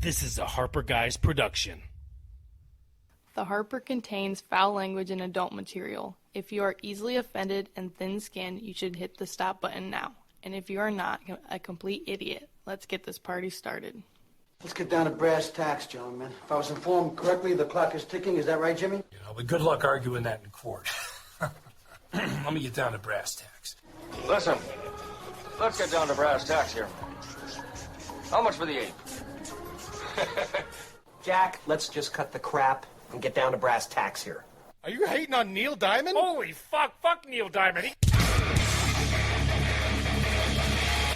This is a Harper Guys production. The Harper contains foul language and adult material. If you are easily offended and thin-skinned, you should hit the stop button now. And if you are not a complete idiot, let's get this party started. Let's get down to brass tacks, gentlemen. If I was informed correctly, the clock is ticking. Is that right, Jimmy? You know, but good luck arguing that in court. Let me get down to brass tacks. Listen, let's get down to brass tacks here. How much for the ape? Jack, let's just cut the crap and get down to brass tacks here. Are you hating on Neil Diamond? Holy fuck! Fuck Neil Diamond!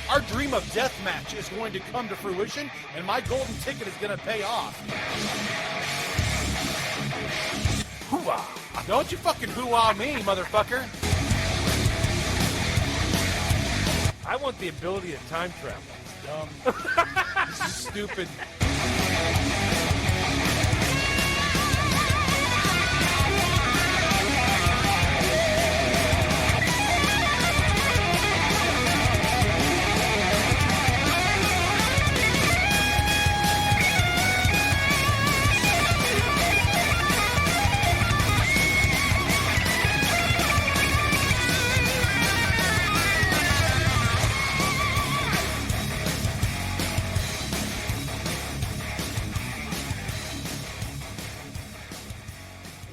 Our dream of deathmatch is going to come to fruition, and my golden ticket is going to pay off. Hoo-ah! Don't you fucking hoo-ah me, motherfucker! I want the ability to time travel. Dumb. This is stupid.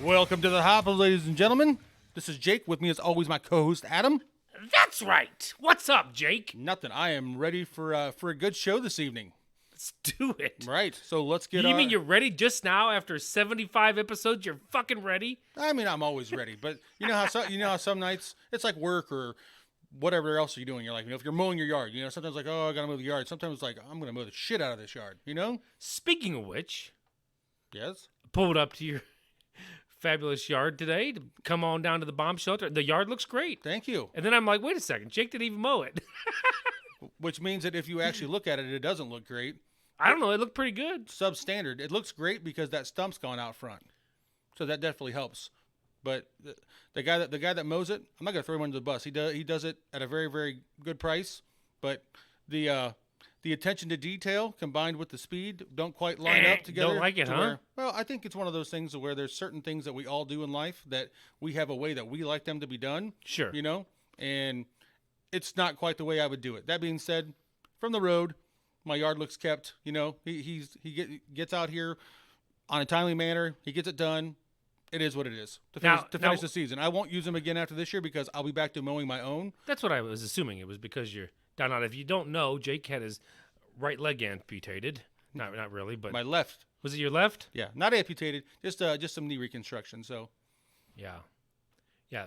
Welcome to the Harper, ladies and gentlemen. This is Jake. With me, as always, my co-host Adam. That's right. What's up, Jake? Nothing. I am ready for a good show this evening. Let's do it. Right. So let's get. You mean you're ready just now after 75 episodes? You're fucking ready? I mean, I'm always ready, but you know how some nights it's like work or whatever else you're doing. You're like, if you're mowing your yard, sometimes like, oh, I gotta mow the yard. Sometimes it's like, I'm gonna mow the shit out of this yard. Speaking of which, Yes. pulled up to your fabulous yard today to come on down to the bomb shelter. The yard looks great. Thank you. And then I'm like, wait a second, Jake didn't even mow it. Which means that if you actually look at it, it doesn't look great. I don't know, it looked pretty good. Substandard. It looks great because that stump's gone out front, so that definitely helps. But the guy that mows it, I'm not gonna throw him under the bus. He does it at a very, very good price, but the attention to detail combined with the speed don't quite line up together. Don't like it, huh? Well, I think it's one of those things where there's certain things that we all do in life that we have a way that we like them to be done. Sure. And it's not quite the way I would do it. That being said, from the road, my yard looks kept. He gets out here on a timely manner. He gets it done. It is what it is to finish the season. I won't use him again after this year because I'll be back to mowing my own. That's what I was assuming. It was because you're down out. If you don't know, Jake had his right leg amputated. Not really, but My left. was it your left? Yeah, not amputated, just some knee reconstruction. So, Yeah.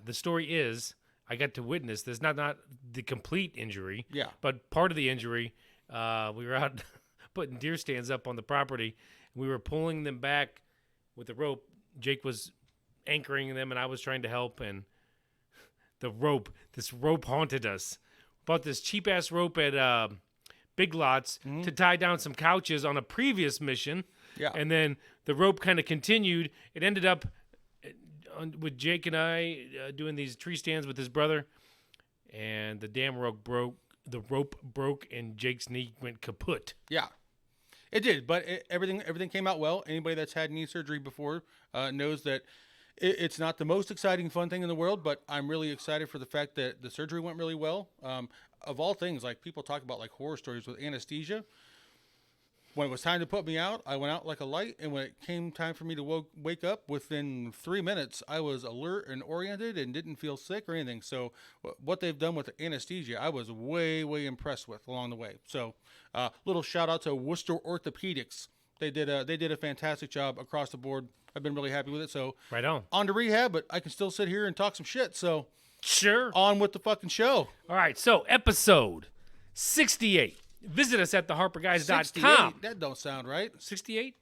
The story is I got to witness this. Not the complete injury. Yeah. But part of the injury. We were out putting deer stands up on the property. We were pulling them back with the rope. Jake was anchoring them, and I was trying to help. And this rope haunted us. Bought this cheap ass rope at Big Lots to tie down some couches on a previous mission. Yeah. And then the rope kind of continued. It ended up with Jake and I doing these tree stands with his brother, and the damn rope broke. The rope broke, and Jake's knee went kaput. yeah, it did. But everything came out well. Anybody that's had knee surgery before knows that it's not the most exciting, fun thing in the world, but I'm really excited for the fact that the surgery went really well. Of all things, like people talk about like horror stories with anesthesia. When it was time to put me out, I went out like a light, and when it came time for me to wake up, within 3 minutes, I was alert and oriented and didn't feel sick or anything. So what they've done with the anesthesia, I was way, way impressed with along the way. So little shout out to Worcester Orthopedics. They did a fantastic job across the board. I've been really happy with it. So Right on. On to rehab, but I can still sit here and talk some shit. So Sure. on with the fucking show. All right, so episode 68. Visit us at theharperguys.com. 68? That don't sound right. 68?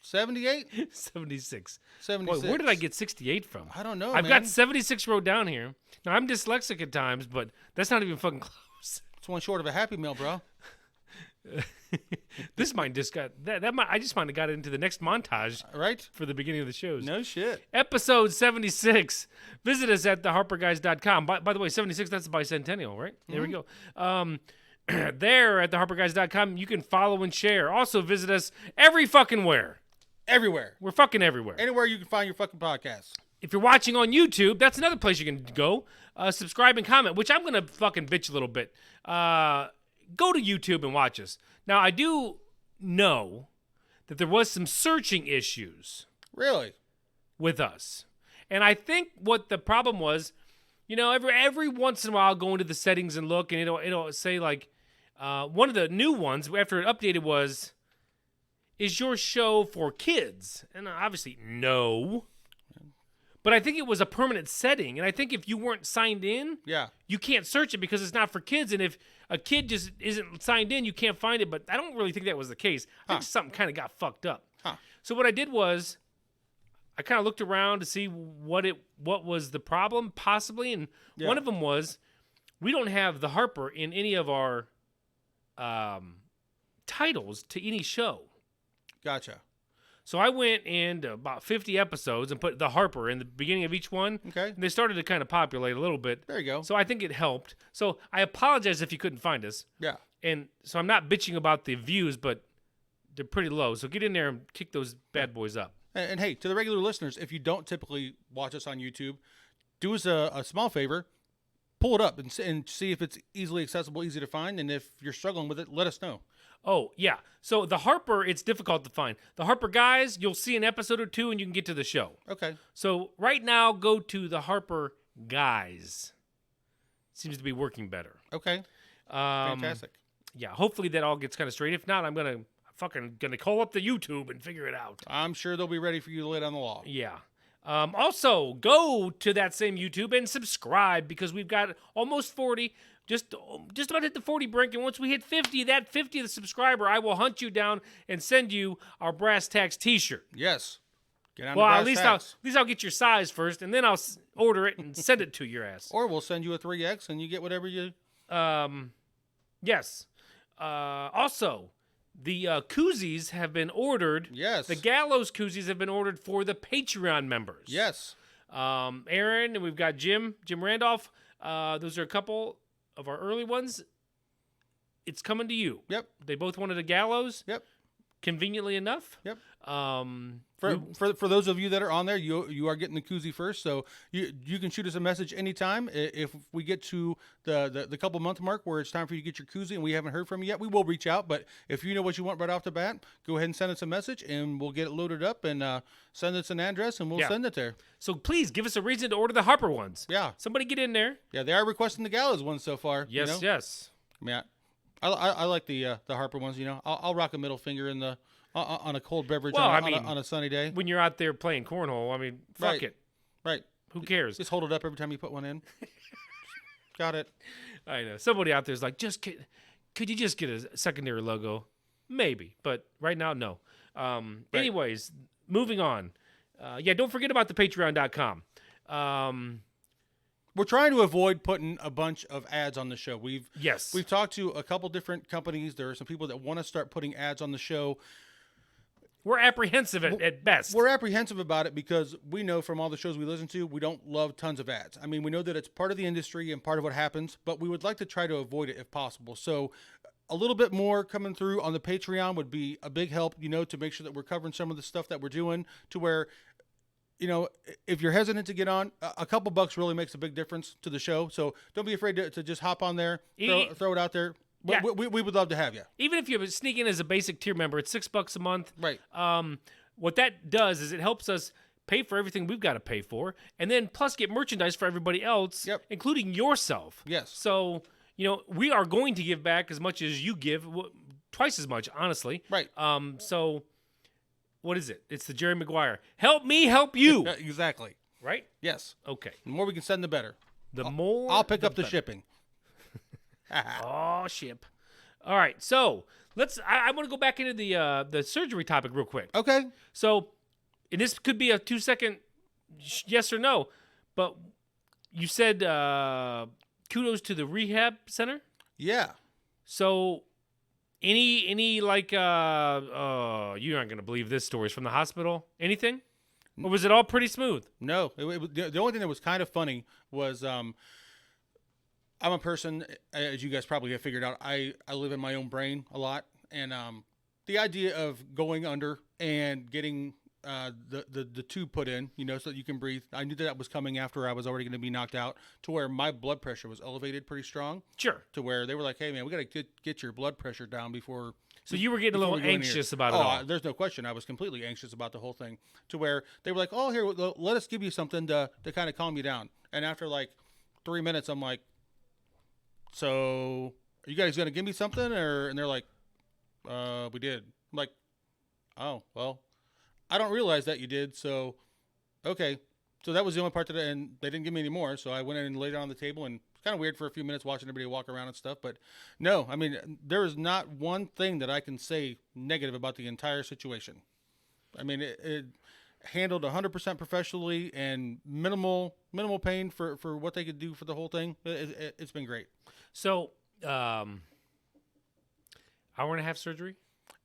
78? 76. 76. Boy, where did I get 68 from? I don't know, I've man. got 76 wrote down here. Now, I'm dyslexic at times, but that's not even fucking close. It's one short of a Happy Meal, bro. This might just got that might, I just might have got into the next montage Right? for the beginning of the shows. No shit. Episode 76. Visit us at theharperguys.com. By the way, 76, that's the bicentennial, right? There we go. there at theharperguys.com. You can follow and share. Also visit us every fucking where. Everywhere. We're fucking everywhere. Anywhere you can find your fucking podcasts. If you're watching on YouTube, that's another place you can go. Subscribe and comment, which I'm going to fucking bitch a little bit. Go to YouTube and watch us. Now, I do know that there was some searching issues Really? with us. And I think what the problem was, every once in a while I'll go into the settings and look, and it'll say like, one of the new ones after it updated was, is your show for kids? And obviously, no. But I think it was a permanent setting, and I think if you weren't signed in, you can't search it because it's not for kids. And if a kid just isn't signed in, you can't find it. But I don't really think that was the case. I think something kind of got fucked up. So what I did was, I kind of looked around to see what was the problem, possibly, and one of them was we don't have the Harper in any of our titles to any show. Gotcha. So I went into about 50 episodes and put the Harper in the beginning of each one. Okay. And they started to kind of populate a little bit. There you go. So I think it helped. So I apologize if you couldn't find us. Yeah. And so I'm not bitching about the views, but they're pretty low. So get in there and kick those bad boys up. And hey, to the regular listeners, if you don't typically watch us on YouTube, do us a small favor. Pull it up and see if it's easily accessible, easy to find. And if you're struggling with it, let us know. Oh, yeah. So the Harper, it's difficult to find. The Harper Guys, you'll see an episode or two and you can get to the show. Okay. So right now, go to the Harper Guys. Seems to be working better. Okay. Fantastic. Yeah, hopefully that all gets kind of straight. If not, I'm gonna call up the YouTube and figure it out. I'm sure they'll be ready for you to lay down the law. Yeah. Also, go to that same YouTube and subscribe because we've got almost 40. Just about hit the 40 brink, and once we hit 50, that 50th subscriber, I will hunt you down and send you our Brass Tacks T-shirt. Yes. Get on Well, the at least I'll get your size first, and then I'll order it and send it to your ass. Or we'll send you a 3X, and you get whatever you... Yes. Also, the koozies have been ordered. Yes. The Gallows koozies have been ordered for the Patreon members. Yes. Aaron, and we've got Jim Randolph. Those are a couple of our early ones. It's coming to you. Yep. They both wanted a Gallows. Yep. Conveniently enough. Yep. For those of you that are on there, you are getting the koozie first, so you can shoot us a message anytime. If we get to the couple month mark where it's time for you to get your koozie and we haven't heard from you yet, we will reach out. But if you know what you want right off the bat, go ahead and send us a message and we'll get it loaded up and send us an address and we'll send it there. So please give us a reason to order the Harper ones. Yeah. Somebody get in there. Yeah, they are requesting the Gallows ones so far. Yes, yes. I mean, I like the Harper ones. I'll rock a middle finger in the on a cold beverage on a sunny day. When you're out there playing cornhole, I mean, fuck it. Right. Who cares? Just hold it up every time you put one in. Got it. I know. Somebody out there is like, could you just get a secondary logo? Maybe, but right now, no. Anyways, moving on. Don't forget about the patreon.com. We're trying to avoid putting a bunch of ads on the show. We've talked to a couple different companies. There are some people that want to start putting ads on the show. We're apprehensive at best. We're apprehensive about it because we know from all the shows we listen to, we don't love tons of ads. I mean, we know that it's part of the industry and part of what happens, but we would like to try to avoid it if possible. So a little bit more coming through on the Patreon would be a big help, to make sure that we're covering some of the stuff that we're doing to where, if you're hesitant to get on, a couple bucks really makes a big difference to the show. So don't be afraid to just hop on there, throw it out there. Yeah. We would love to have you. Even if you sneak in as a basic tier member, it's $6 a month. Right. What that does is it helps us pay for everything we've got to pay for, and then plus get merchandise for everybody else, including yourself. Yes. So, we are going to give back as much as you give, twice as much, honestly. Right. So, what is it? It's the Jerry Maguire. Help me help you. Exactly. Right? Yes. Okay. The more we can send, the better. I'll pick up the shipping. Oh, ship. All right, so I want to go back into the surgery topic real quick. Okay. So, and this could be a 2-second yes or no, but you said kudos to the rehab center. Yeah. So, any like you aren't gonna believe this stories from the hospital. Anything, or was it all pretty smooth? No. The only thing that was kind of funny was I'm a person, as you guys probably have figured out, I live in my own brain a lot. And the idea of going under and getting the tube put in, so that you can breathe. I knew that was coming after I was already going to be knocked out, to where my blood pressure was elevated pretty strong. Sure. To where they were like, hey, man, we got to get your blood pressure down before. So you were getting a little anxious about it all. There's no question. I was completely anxious about the whole thing, to where they were like, oh, here, let us give you something to kind of calm you down. And after like 3 minutes, I'm like, so are you guys going to give me something? And they're like, we did. I'm like, oh, well, I don't realize that you did. So, okay. So that was the only part and they didn't give me any more. So I went in and laid it on the table, and it's kind of weird for a few minutes watching everybody walk around and stuff. But no, I mean, there is not one thing that I can say negative about the entire situation. I mean, it handled 100% professionally and minimal pain for what they could do for the whole thing. It's been great. So, hour and a half surgery?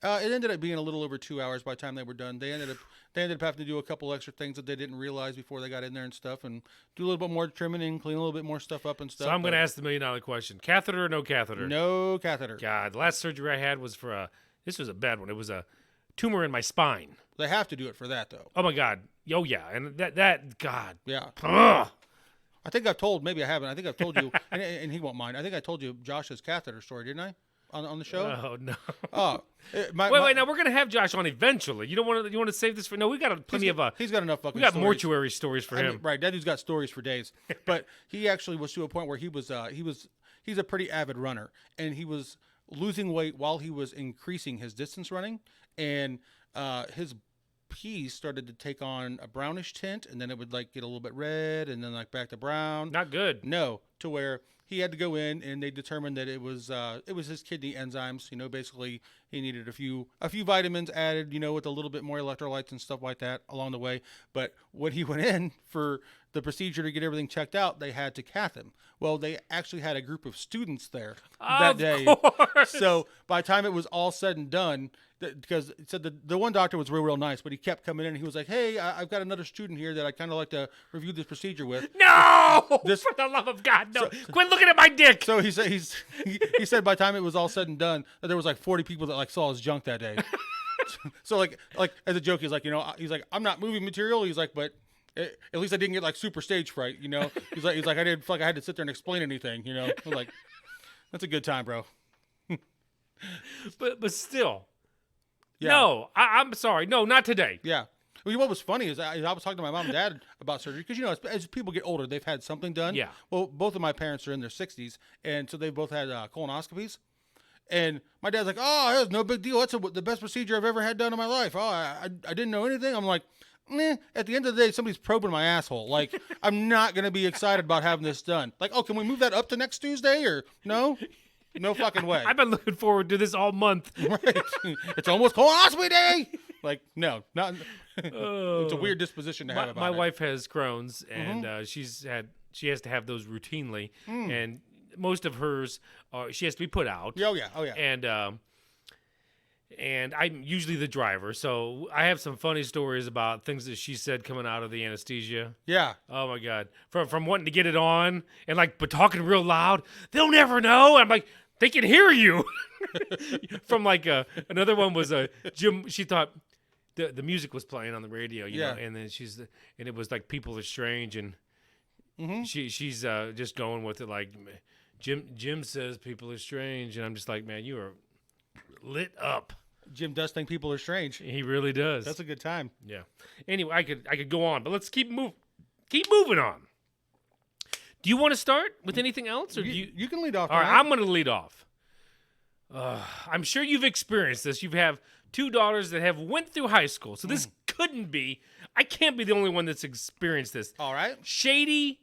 It ended up being a little over 2 hours by the time they were done. They ended up having to do a couple extra things that they didn't realize before they got in there and stuff, and do a little bit more trimming and clean a little bit more stuff up and stuff. So I'm going to ask the $1 million question: catheter or no catheter? No catheter. God, the last surgery I had was for this was a bad one. It was a tumor in my spine. They have to do it for that, though. Oh my God. Oh yeah, and that God. Yeah. Ugh. I think I've told. Maybe I haven't. I think I've told you, and he won't mind. I think I told you Josh's catheter story, didn't I? On the show? Oh no! Oh, wait! Now we're gonna have Josh on eventually. You don't want to? You want to save this for? No, we got plenty of. He's got enough fucking. We got stories. mortuary stories for him. Right, that dude's got stories for days. But he actually was to a point where he's a pretty avid runner, and he was losing weight while he was increasing his distance running, and his pee started to take on a brownish tint, and then it would like get a little bit red, and then like back to brown. Not good. No, to where he had to go in, and they determined that it was his kidney enzymes. Basically he needed a few vitamins added, with a little bit more electrolytes and stuff like that along the way. But when he went in for the procedure to get everything checked out, they had to cath him. Well, they actually had a group of students there that day. Course. So by the time it was all said and done, because it said the one doctor was real nice, but he kept coming in and he was like, hey, I've got another student here that I kind of like to review this procedure with. No! For the love of God, no. Quit looking at my dick! So he said he said by the time it was all said and done that there was like 40 people that like saw his junk that day. So like as a joke, he's like, he's like, I'm not movie material. He's like, but at least I didn't get like super stage fright, He's like I didn't feel like I had to sit there and explain anything, I was like, that's a good time, bro. But still. Yeah. No, I'm sorry. No, not today. Yeah. Well, what was funny is I was talking to my mom and dad about surgery because, as people get older, they've had something done. Yeah. Well, both of my parents are in their 60s, and so they both had colonoscopies. And my dad's like, oh, that's no big deal. That's the best procedure I've ever had done in my life. Oh, I didn't know anything. I'm like, at the end of the day, somebody's probing my asshole. Like, I'm not going to be excited about having this done. Like, oh, can we move that up to next Tuesday or no? No fucking way. I've been looking forward to this all month. Right. It's almost colonoscopy day. Like, no, not. It's a weird disposition to have about my it. wife has Crohn's, and she has to have those routinely, and most of hers she has to be put out. Oh yeah. And I'm usually the driver, so I have some funny stories about things that she said coming out of the anesthesia. Yeah. Oh my God. From wanting to get it on and but talking real loud. They'll never know. I'm like, they can hear you. From another one was Jim. She thought the music was playing on the radio, you know, and then and it was like People Are Strange, and she's just going with it like Jim says People Are Strange, and I'm just like, man, you are lit up. Jim does think people are strange. He really does. That's a good time. Yeah. Anyway, I could go on, but let's keep moving on. Do you want to start with anything else, or you can lead off? All right, I'm going to lead off. I'm sure you've experienced this. You have two daughters that have went through high school, so this couldn't be. I can't be the only one that's experienced this. All right. Shady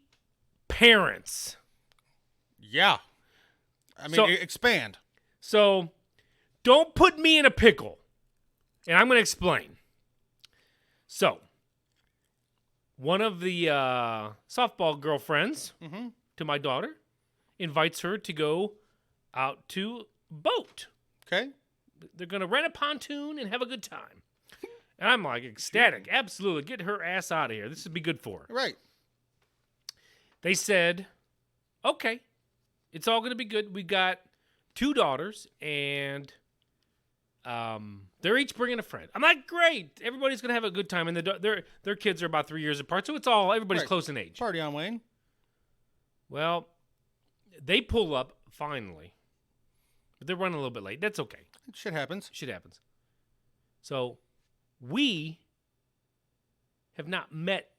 parents. Yeah. I mean, expand. So, don't put me in a pickle, and I'm going to explain. So, one of the softball girlfriends to my daughter invites her to go out to boat. Okay. They're going to rent a pontoon and have a good time. And I'm like ecstatic. Absolutely. Get her ass out of here. This would be good for her. Right. They said, okay, It's all going to be good. We got 2 daughters, and they're each bringing a friend. I'm like, great. Everybody's going to have a good time. And their kids are about 3 years apart, so everybody's Right. close in age. Party on, Wayne. Well, they pull up finally, but they're running a little bit late. That's okay. Shit happens. Shit happens. So we have not met.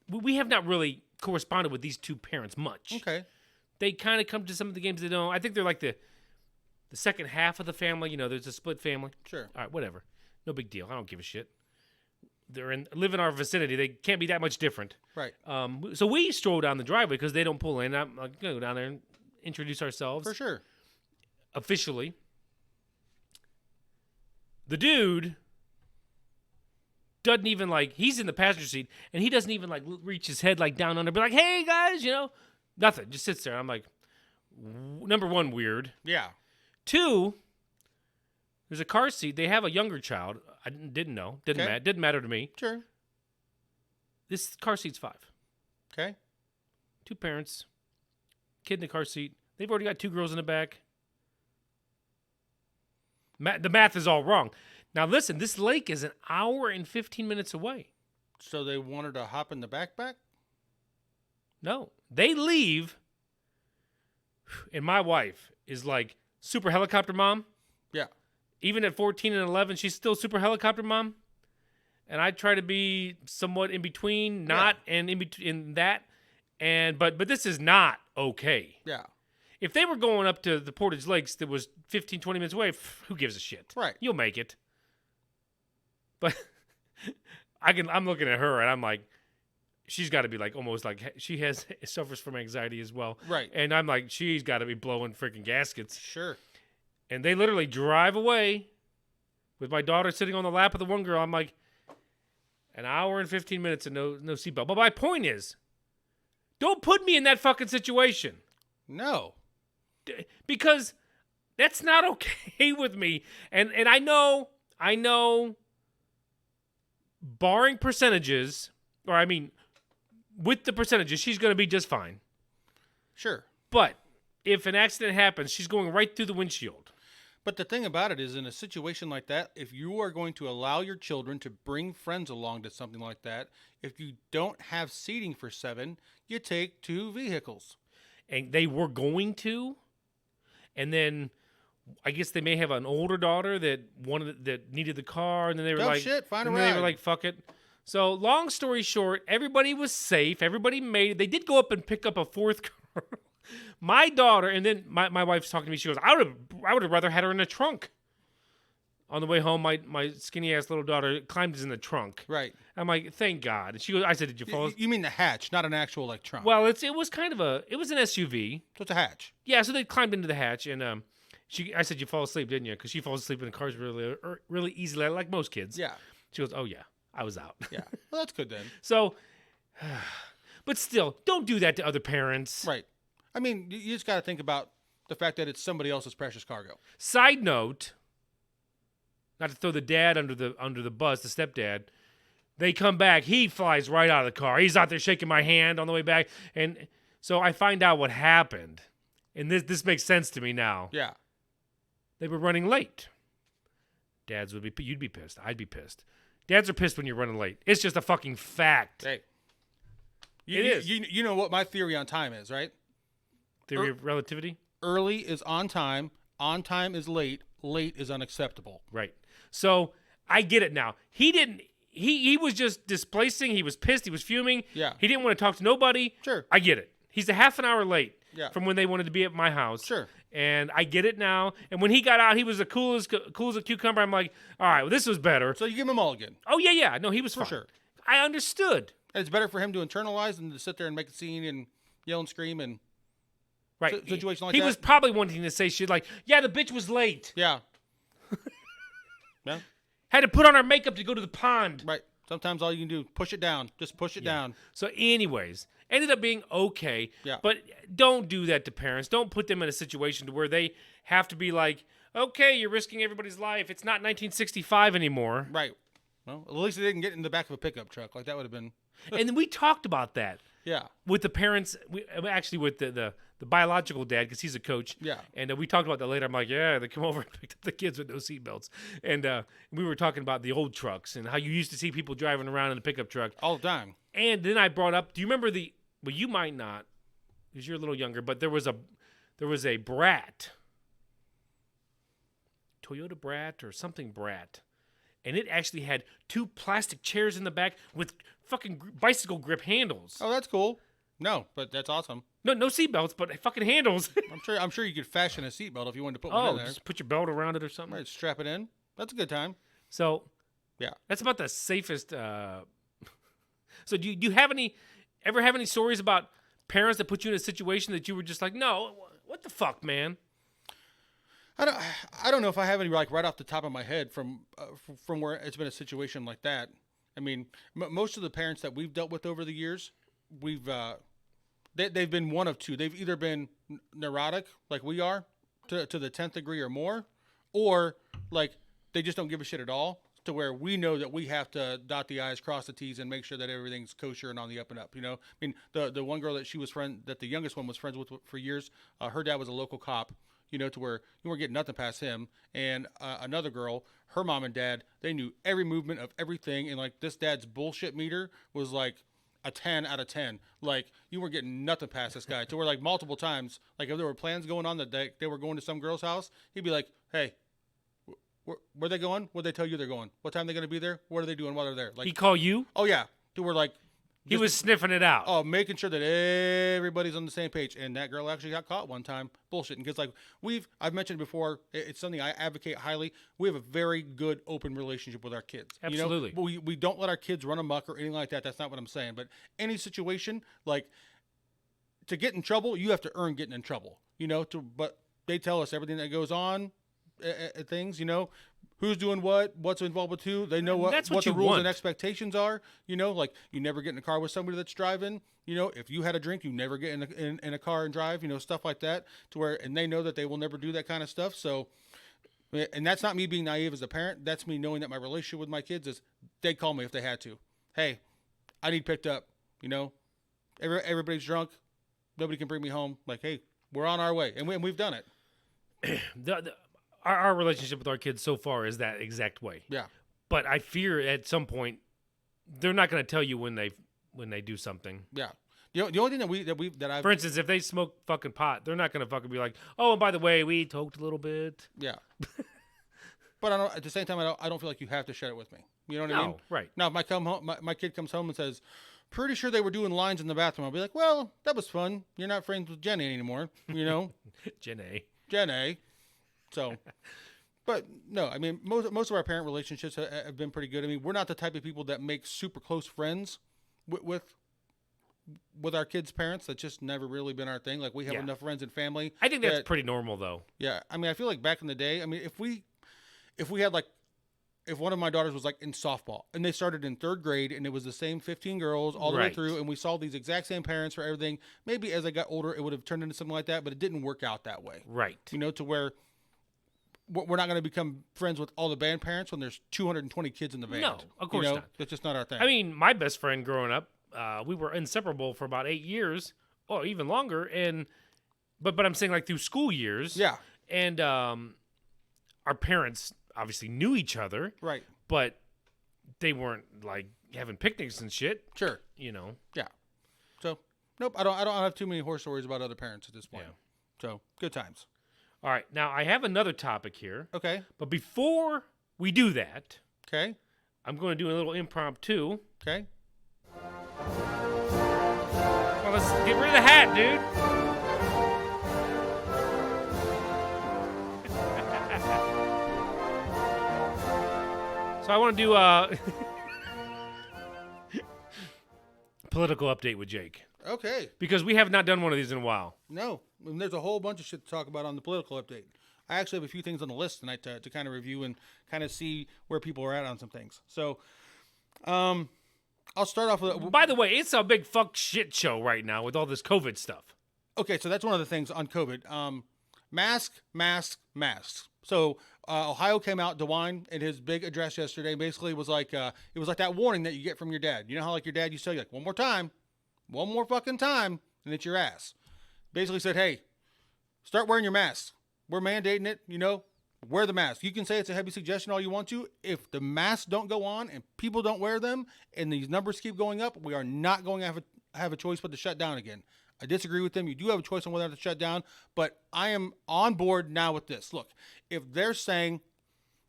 We have not really corresponded with these 2 parents much. Okay. They kind of come to some of the games. They don't. I think they're like the second half of the family. You know, there's a split family. Sure. All right, whatever. No big deal. I don't give a shit. Live in our vicinity. They can't be that much different. Right. So we stroll down the driveway because they don't pull in. I'm going to go down there and introduce ourselves. For sure. Officially. The dude doesn't even he's in the passenger seat and he doesn't even reach his head down under, be like, hey guys, nothing. Just sits there. I'm like, number 1, weird. Yeah. 2, there's a car seat. They have a younger child. I didn't know. Didn't matter to me. Sure. This car seat's 5. Okay. 2 parents, kid in the car seat. They've already got 2 girls in the back. The math is all wrong. Now listen, this lake is an hour and 15 minutes away. So they wanted to hop in the backpack? No, they leave, and my wife is super helicopter mom. Yeah. Even at 14 and 11, she's still super helicopter mom. And I try to be somewhat in between, and in between that, but this is not okay. Yeah. If they were going up to the Portage Lakes that was 15, 20 minutes away, who gives a shit? Right. You'll make it. But I'm looking at her and I'm like, she's got to be almost she suffers from anxiety as well. Right. And I'm like, she's got to be blowing freaking gaskets. Sure. And they literally drive away with my daughter sitting on the lap of the one girl. I'm like, an hour and 15 minutes and no seatbelt. But my point is, don't put me in that fucking situation. No. Because that's not okay with me. And I know, barring percentages, with the percentages, she's going to be just fine. Sure. But if an accident happens, she's going right through the windshield. But the thing about it is, in a situation like that, if you are going to allow your children to bring friends along to something like that, if you don't have seating for 7, you take 2 vehicles. And they were going to, and then I guess they may have an older daughter that needed the car, and then they were find a and ride. they were like, fuck it. So long story short, everybody was safe. Everybody made it. They did go up and pick up a 4th car. My daughter, and then my wife's talking to me. She goes, I would have rather had her in the trunk. On the way home, my skinny ass little daughter climbed in the trunk. Right. I'm like, thank God. And she goes, I said, did you fall? You mean the hatch, not an actual trunk. Well, it was kind of it was an SUV. So it's a hatch. Yeah, so they climbed into the hatch, and I said, you fall asleep, didn't you? Because she falls asleep in the cars really easily, like most kids. Yeah. She goes, oh yeah, I was out. Yeah. Well, that's good then. So, but still, don't do that to other parents. Right. I mean, you just got to think about the fact that it's somebody else's precious cargo. Side note, not to throw the dad under the bus, the stepdad. They come back. He flies right out of the car. He's out there shaking my hand on the way back. And so I find out what happened. And this makes sense to me now. Yeah. They were running late. Dads you'd be pissed. I'd be pissed. Dads are pissed when you're running late. It's just a fucking fact. Hey. It is. You know what my theory on time is, right? Theory of relativity? Early is on time time is late is unacceptable. Right. So I get it now. He was just displacing. He was pissed. He was fuming. Yeah. He didn't want to talk to nobody. Sure. I get it. He's a half an hour late from when they wanted to be at my house. Sure. And I get it now. And when he got out, he was as cool as a cucumber. I'm like, all right, well, this was better. So you give him a mulligan. Oh, yeah. No, he was fine. For sure. I understood. And it's better for him to internalize than to sit there and make a scene and yell and scream and Right. situation like he that. He was probably wanting to say shit like, yeah, the bitch was late. Yeah. Yeah. Had to put on our makeup to go to the pond. Right. Sometimes all you can do, push it down. Just push it down. So anyways, ended up being okay. Yeah. But don't do that to parents. Don't put them in a situation to where they have to be like, okay, you're risking everybody's life. It's not 1965 anymore. Right. Well, at least they didn't get in the back of a pickup truck. Like that would have been. And then we talked about that. Yeah. With the parents, actually with the the biological dad, because he's a coach. Yeah. And we talked about that later. I'm like, yeah, they come over and picked up the kids with no seatbelts. And we were talking about the old trucks and how you used to see people driving around in a pickup truck. All the time. And then I brought up, do you remember well, you might not, because you're a little younger, but there was a Brat. Toyota Brat or something Brat. And it actually had 2 plastic chairs in the back with fucking bicycle grip handles. Oh, that's cool. No, but that's awesome. No seatbelts, but fucking handles. I'm sure you could fashion a seatbelt if you wanted to put one in there. Just put your belt around it or something. Right, strap it in. That's a good time. So, yeah, that's about the safest. So, do you ever have any stories about parents that put you in a situation that you were just like, no, what the fuck, man? I don't know if I have any like right off the top of my head from where it's been a situation like that. I mean, most of the parents that we've dealt with over the years, they've been one of two. They've either been neurotic like we are to the 10th degree or more, or like they just don't give a shit at all, to where we know that we have to dot the I's, cross the T's, and make sure that everything's kosher and on the up and up. You know, I mean, the one girl that the youngest one was friends with for years, her dad was a local cop. You know, to where you weren't getting nothing past him. And another girl, her mom and dad, they knew every movement of everything. And like this dad's bullshit meter was like a 10 out of 10. Like you weren't getting nothing past this guy. To where like multiple times, like if there were plans going on that they were going to some girl's house, he'd be like, hey, where they going? Where'd they tell you they're going? What time they going to be there? What are they doing while they're there? Like He call you? Oh yeah. To where like, He was sniffing it out. Oh, making sure that everybody's on the same page. And that girl actually got caught one time bullshitting. Because like I've mentioned before, it's something I advocate highly. We have a very good open relationship with our kids. Absolutely. You know? We don't let our kids run amok or anything like that. That's not what I'm saying. But any situation, like to get in trouble, you have to earn getting in trouble. You know, but they tell us everything that goes on, things, you know. Who's doing what's involved with who. They know what the rules and expectations are. You know, like you never get in a car with somebody that's driving. You know, if you had a drink, you never get in a car and drive, you know, stuff like that, to where, and they know that they will never do that kind of stuff. So, and that's not me being naive as a parent. That's me knowing that my relationship with my kids is they'd call me if they had to. Hey, I need picked up, you know, everybody's drunk. Nobody can bring me home. Like, hey, we're on our way. And we've done it. Our relationship with our kids so far is that exact way. Yeah. But I fear at some point they're not going to tell you when they do something. Yeah. The only thing that I've, for instance, if they smoke fucking pot, they're not going to fucking be like, oh, and by the way, we toked a little bit. Yeah. But at the same time, I don't feel like you have to share it with me. You know what I mean? Right. Now, if my kid comes home and says, pretty sure they were doing lines in the bathroom, I'll be like, well, that was fun. You're not friends with Jenny anymore. You know? Jen A. So, but no, I mean, most of our parent relationships have been pretty good. I mean, we're not the type of people that make super close friends with our kids' parents. That's just never really been our thing. Like we have enough friends and family. I think that's pretty normal though. Yeah. I mean, I feel like back in the day, I mean, if we had like, if one of my daughters was like in softball and they started in 3rd grade and it was the same 15 girls all the way through and we saw these exact same parents for everything, maybe as I got older, it would have turned into something like that, but it didn't work out that way. Right. You know, to where we're not going to become friends with all the band parents when there's 220 kids in the band. No, of course not. That's just not our thing. I mean, my best friend growing up, we were inseparable for about 8 years, or even longer. And but I'm saying like through school years. Yeah. And our parents obviously knew each other. Right. But they weren't like having picnics and shit. Sure. You know. Yeah. So nope, I don't have too many horror stories about other parents at this point. Yeah. So good times. All right, now I have another topic here. Okay. But before we do that, okay, I'm going to do a little impromptu. Okay. Well, let's get rid of the hat, dude. So I want to do a political update with Jake. Okay. Because we have not done one of these in a while. No. And there's a whole bunch of shit to talk about on the political update. I actually have a few things on the list tonight to kind of review and kind of see where people are at on some things. So, I'll start off with... By the way, it's a big fuck shit show right now with all this COVID stuff. Okay, so that's one of the things on COVID. Masks. So, Ohio came out, DeWine, in his big address yesterday, basically was like, it was like that warning that you get from your dad. You know how like your dad used to tell you, like, one more fucking time, and it's your ass. basically said, hey, start wearing your mask. We're mandating it, wear the mask. You can say it's a heavy suggestion all you want to. If the masks don't go on and people don't wear them and these numbers keep going up, we are not going to have a choice but to shut down again. I disagree with them. You do have a choice on whether to shut down, but I am on board now with this. Look, if they're saying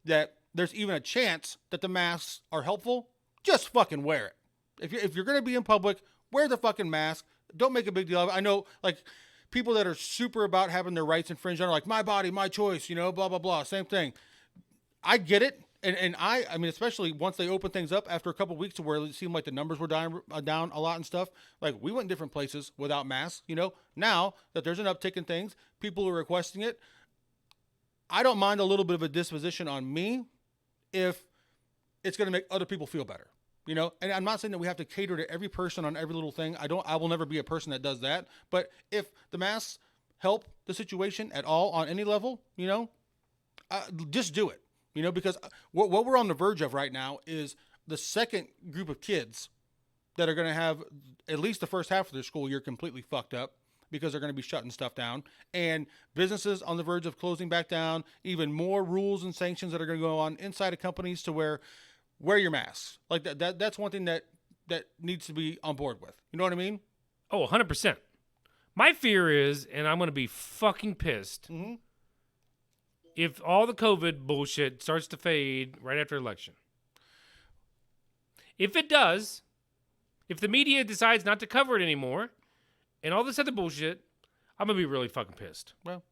that there's even a chance that the masks are helpful, just fucking wear it. If you're going to be in public, wear the fucking mask. Don't make a big deal of it. I know, like, people that are super about having their rights infringed on are like, my body, my choice, blah, blah, blah. Same thing. I get it. And I mean, especially once they open things up after a couple of weeks to where it seemed like the numbers were down a lot and stuff. Like, we went different places without masks, Now that there's an uptick in things, people are requesting it. I don't mind a little bit of a disposition on me if it's going to make other people feel better, And I'm not saying that we have to cater to every person on every little thing. I will never be a person that does that. But if the masks help the situation at all on any level, just do it. Because what we're on the verge of right now is the second group of kids that are going to have at least the first half of their school year completely fucked up because they're going to be shutting stuff down, and businesses on the verge of closing back down, even more rules and sanctions that are going to go on inside of companies to where wear your masks. Like that's one thing that needs to be on board with. You know what I mean? Oh, 100%. My fear is, and I'm going to be fucking pissed, if all the COVID bullshit starts to fade right after election. If it does, if the media decides not to cover it anymore, and all this other bullshit, I'm going to be really fucking pissed. Well,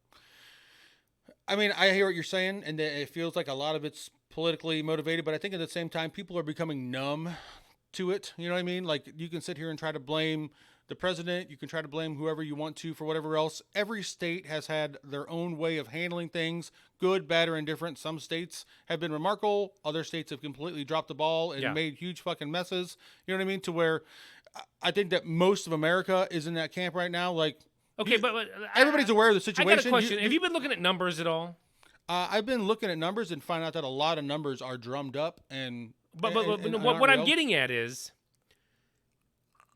I mean, I hear what you're saying, and it feels like a lot of it's politically motivated, but I think at the same time, people are becoming numb to it. You know what I mean? Like, you can sit here and try to blame the president. You can try to blame whoever you want to for whatever else. Every state has had their own way of handling things, good, bad, or indifferent. Some states have been remarkable. Other states have completely dropped the ball and made huge fucking messes. You know what I mean? To where I think that most of America is in that camp right now. Like, okay, but everybody's aware of the situation. I got a question. Have you been looking at numbers at all? I've been looking at numbers and find out that a lot of numbers are drummed up and. But what I'm getting at is,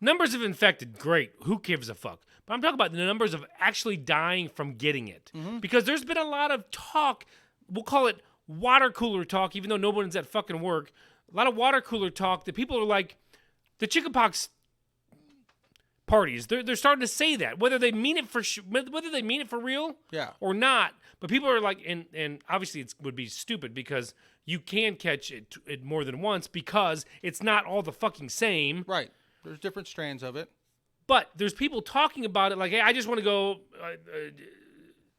numbers of infected, great. Who gives a fuck? But I'm talking about the numbers of actually dying from getting it. Because there's been a lot of talk, we'll call it water cooler talk, even though no one's at fucking work. A lot of water cooler talk that people are like, the chickenpox parties. They're starting to say that, whether they mean it for real or not. But people are like, and obviously it would be stupid because you can catch it more than once because it's not all the fucking same. Right. There's different strands of it. But there's people talking about it like, hey, I just want to go.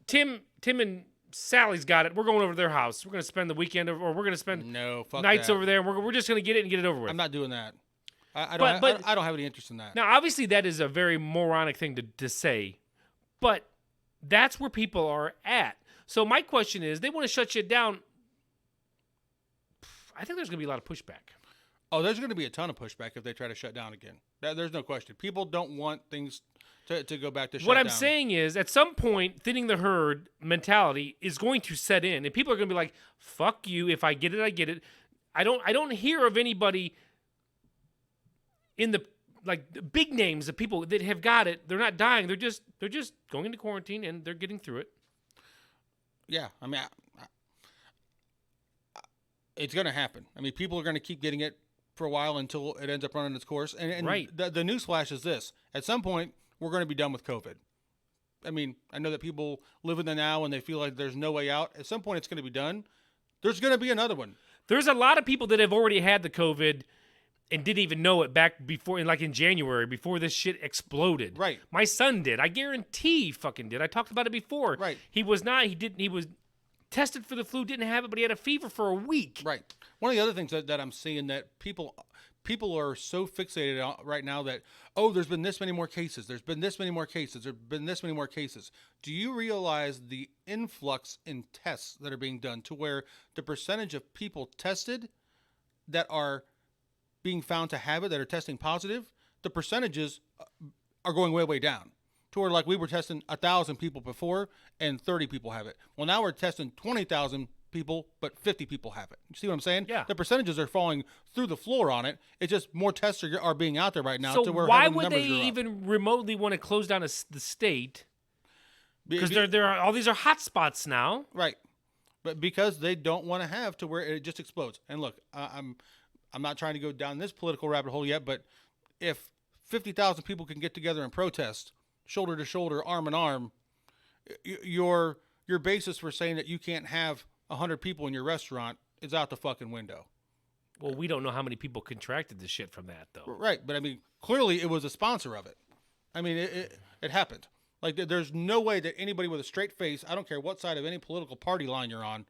Tim and Sally's got it. We're going over to their house. We're going to spend the weekend, or we're going to spend nights over there. We're just going to get it and get it over with. I'm not doing that. I don't have any interest in that. Now, obviously, that is a very moronic thing to say, but that's where people are at. So my question is, they want to shut shit down. I think there's going to be a lot of pushback. Oh, there's going to be a ton of pushback if they try to shut down again. There's no question. People don't want things to go back to shut down. What I'm saying is, at some point, thinning the herd mentality is going to set in, and people are going to be like, "Fuck you! If I get it, I get it." I don't hear of anybody in the big names of people that have got it. They're not dying. They're just going into quarantine and they're getting through it. Yeah, I mean, it's going to happen. I mean, people are going to keep getting it for a while until it ends up running its course. And right. The news flash is this. At some point, we're going to be done with COVID. I mean, I know that people live in the now and they feel like there's no way out. At some point, it's going to be done. There's going to be another one. There's a lot of people that have already had the COVID and didn't even know it back before, like in January, before this shit exploded. Right. My son did. I guarantee he fucking did. I talked about it before. Right. He was tested for the flu, didn't have it, but he had a fever for a week. Right. One of the other things that I'm seeing that people are so fixated on right now that, oh, there's been this many more cases. There's been this many more cases. There's been this many more cases. Do you realize the influx in tests that are being done to where the percentage of people tested that are being found to have it, that are testing positive, the percentages are going way, way down. To where, like, we were testing 1,000 people before and 30 people have it. Well, now we're testing 20,000 people, but 50 people have it. You see what I'm saying? Yeah. The percentages are falling through the floor on it. It's just more tests are being out there right now. So to where why having would numbers they go up. even remotely want to close down the state Because there are all these are hot spots now. Right. But because they don't want to have to where it just explodes. And look, I'm not trying to go down this political rabbit hole yet, but if 50,000 people can get together and protest shoulder to shoulder, arm in arm, your basis for saying that you can't have 100 people in your restaurant is out the fucking window. Well, we don't know how many people contracted the shit from that, though. Right. But I mean, clearly it was a sponsor of it. I mean, it happened. Like, there's no way that anybody with a straight face, I don't care what side of any political party line you're on,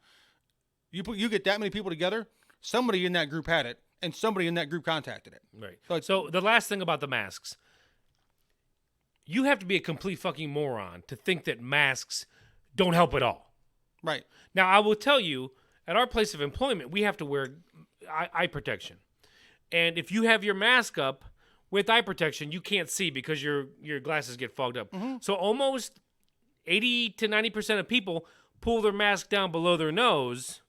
you get that many people together, somebody in that group had it, and somebody in that group contacted it. Right. So the last thing about the masks, you have to be a complete fucking moron to think that masks don't help at all. Right. Now, I will tell you, at our place of employment, we have to wear eye protection. And if you have your mask up with eye protection, you can't see because your glasses get fogged up. Mm-hmm. So almost 80 to 90% of people pull their mask down below their nose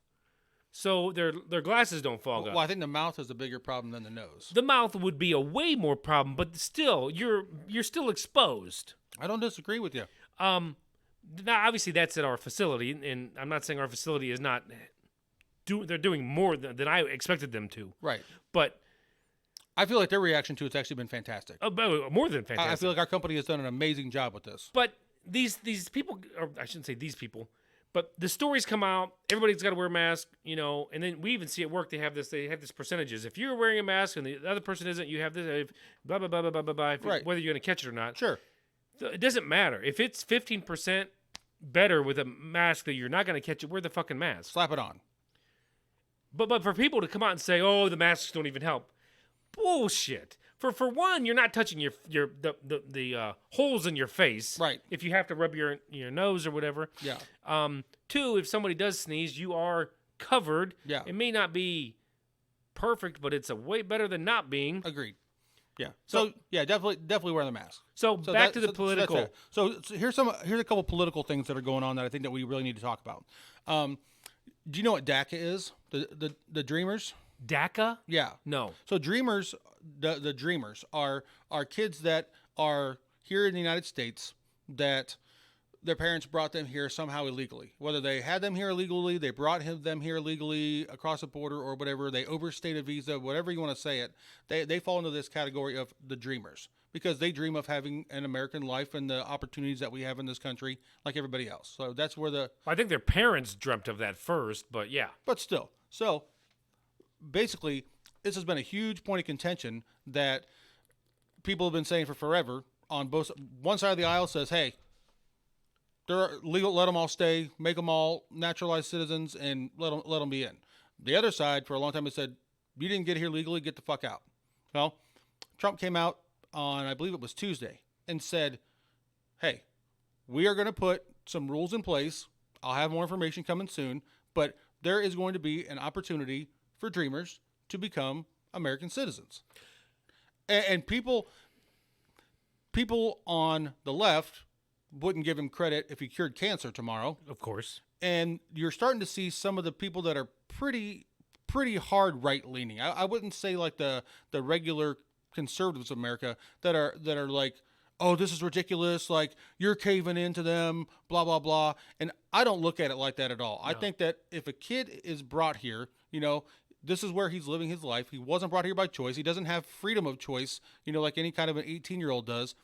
so their glasses don't fog up. Well, I think the mouth is a bigger problem than the nose. The mouth would be a way more problem, but still, you're still exposed. I don't disagree with you. Now, obviously, that's at our facility, and I'm not saying our facility is not they're doing more than I expected them to. Right. But I feel like their reaction to it's actually been fantastic. More than fantastic. I feel like our company has done an amazing job with this. But these people, or I shouldn't say these people, but the stories come out. Everybody's got to wear a mask, and then we even see at work they have this percentages. If you're wearing a mask and the other person isn't, you have this blah blah blah blah blah blah. Right. Whether you're going to catch it or not. Sure. It doesn't matter if it's 15% better with a mask that you're not going to catch it. Wear the fucking mask. Slap it on. But for people to come out and say, "Oh, the masks don't even help," bullshit. For one, you're not touching the holes in your face, right? If you have to rub your nose or whatever. Yeah. Two, if somebody does sneeze, you are covered. Yeah. It may not be perfect, but it's a way better than not being. Agreed. Yeah. So yeah, definitely wear the mask. So back to the political. So here's a couple political things that are going on that I think that we really need to talk about. Do you know what DACA is? The Dreamers? DACA? Yeah. No. So Dreamers, the Dreamers are kids that are here in the United States that their parents brought them here somehow illegally. Whether they had them here illegally, they brought them here illegally across the border or whatever, they overstayed a visa, whatever you want to say it, they fall into this category of the Dreamers because they dream of having an American life and the opportunities that we have in this country like everybody else. So that's where I think their parents dreamt of that first, but yeah. But still. So basically, this has been a huge point of contention that people have been saying for forever. On one side of the aisle says, "Hey, they're legal. Let them all stay. Make them all naturalized citizens, and let them be in." The other side, for a long time, has said, "You didn't get here legally. Get the fuck out." Well, Trump came out on, I believe it was Tuesday, and said, "Hey, we are going to put some rules in place. I'll have more information coming soon, but there is going to be an opportunity for Dreamers to become American citizens." And people on the left wouldn't give him credit if he cured cancer tomorrow. Of course. And you're starting to see some of the people that are pretty hard right-leaning. I wouldn't say like the regular conservatives of America that are like, "Oh, this is ridiculous, like you're caving into them, blah, blah, blah." And I don't look at it like that at all. No. I think that if a kid is brought here, this is where he's living his life. He wasn't brought here by choice. He doesn't have freedom of choice, like any kind of an 18-year-old does.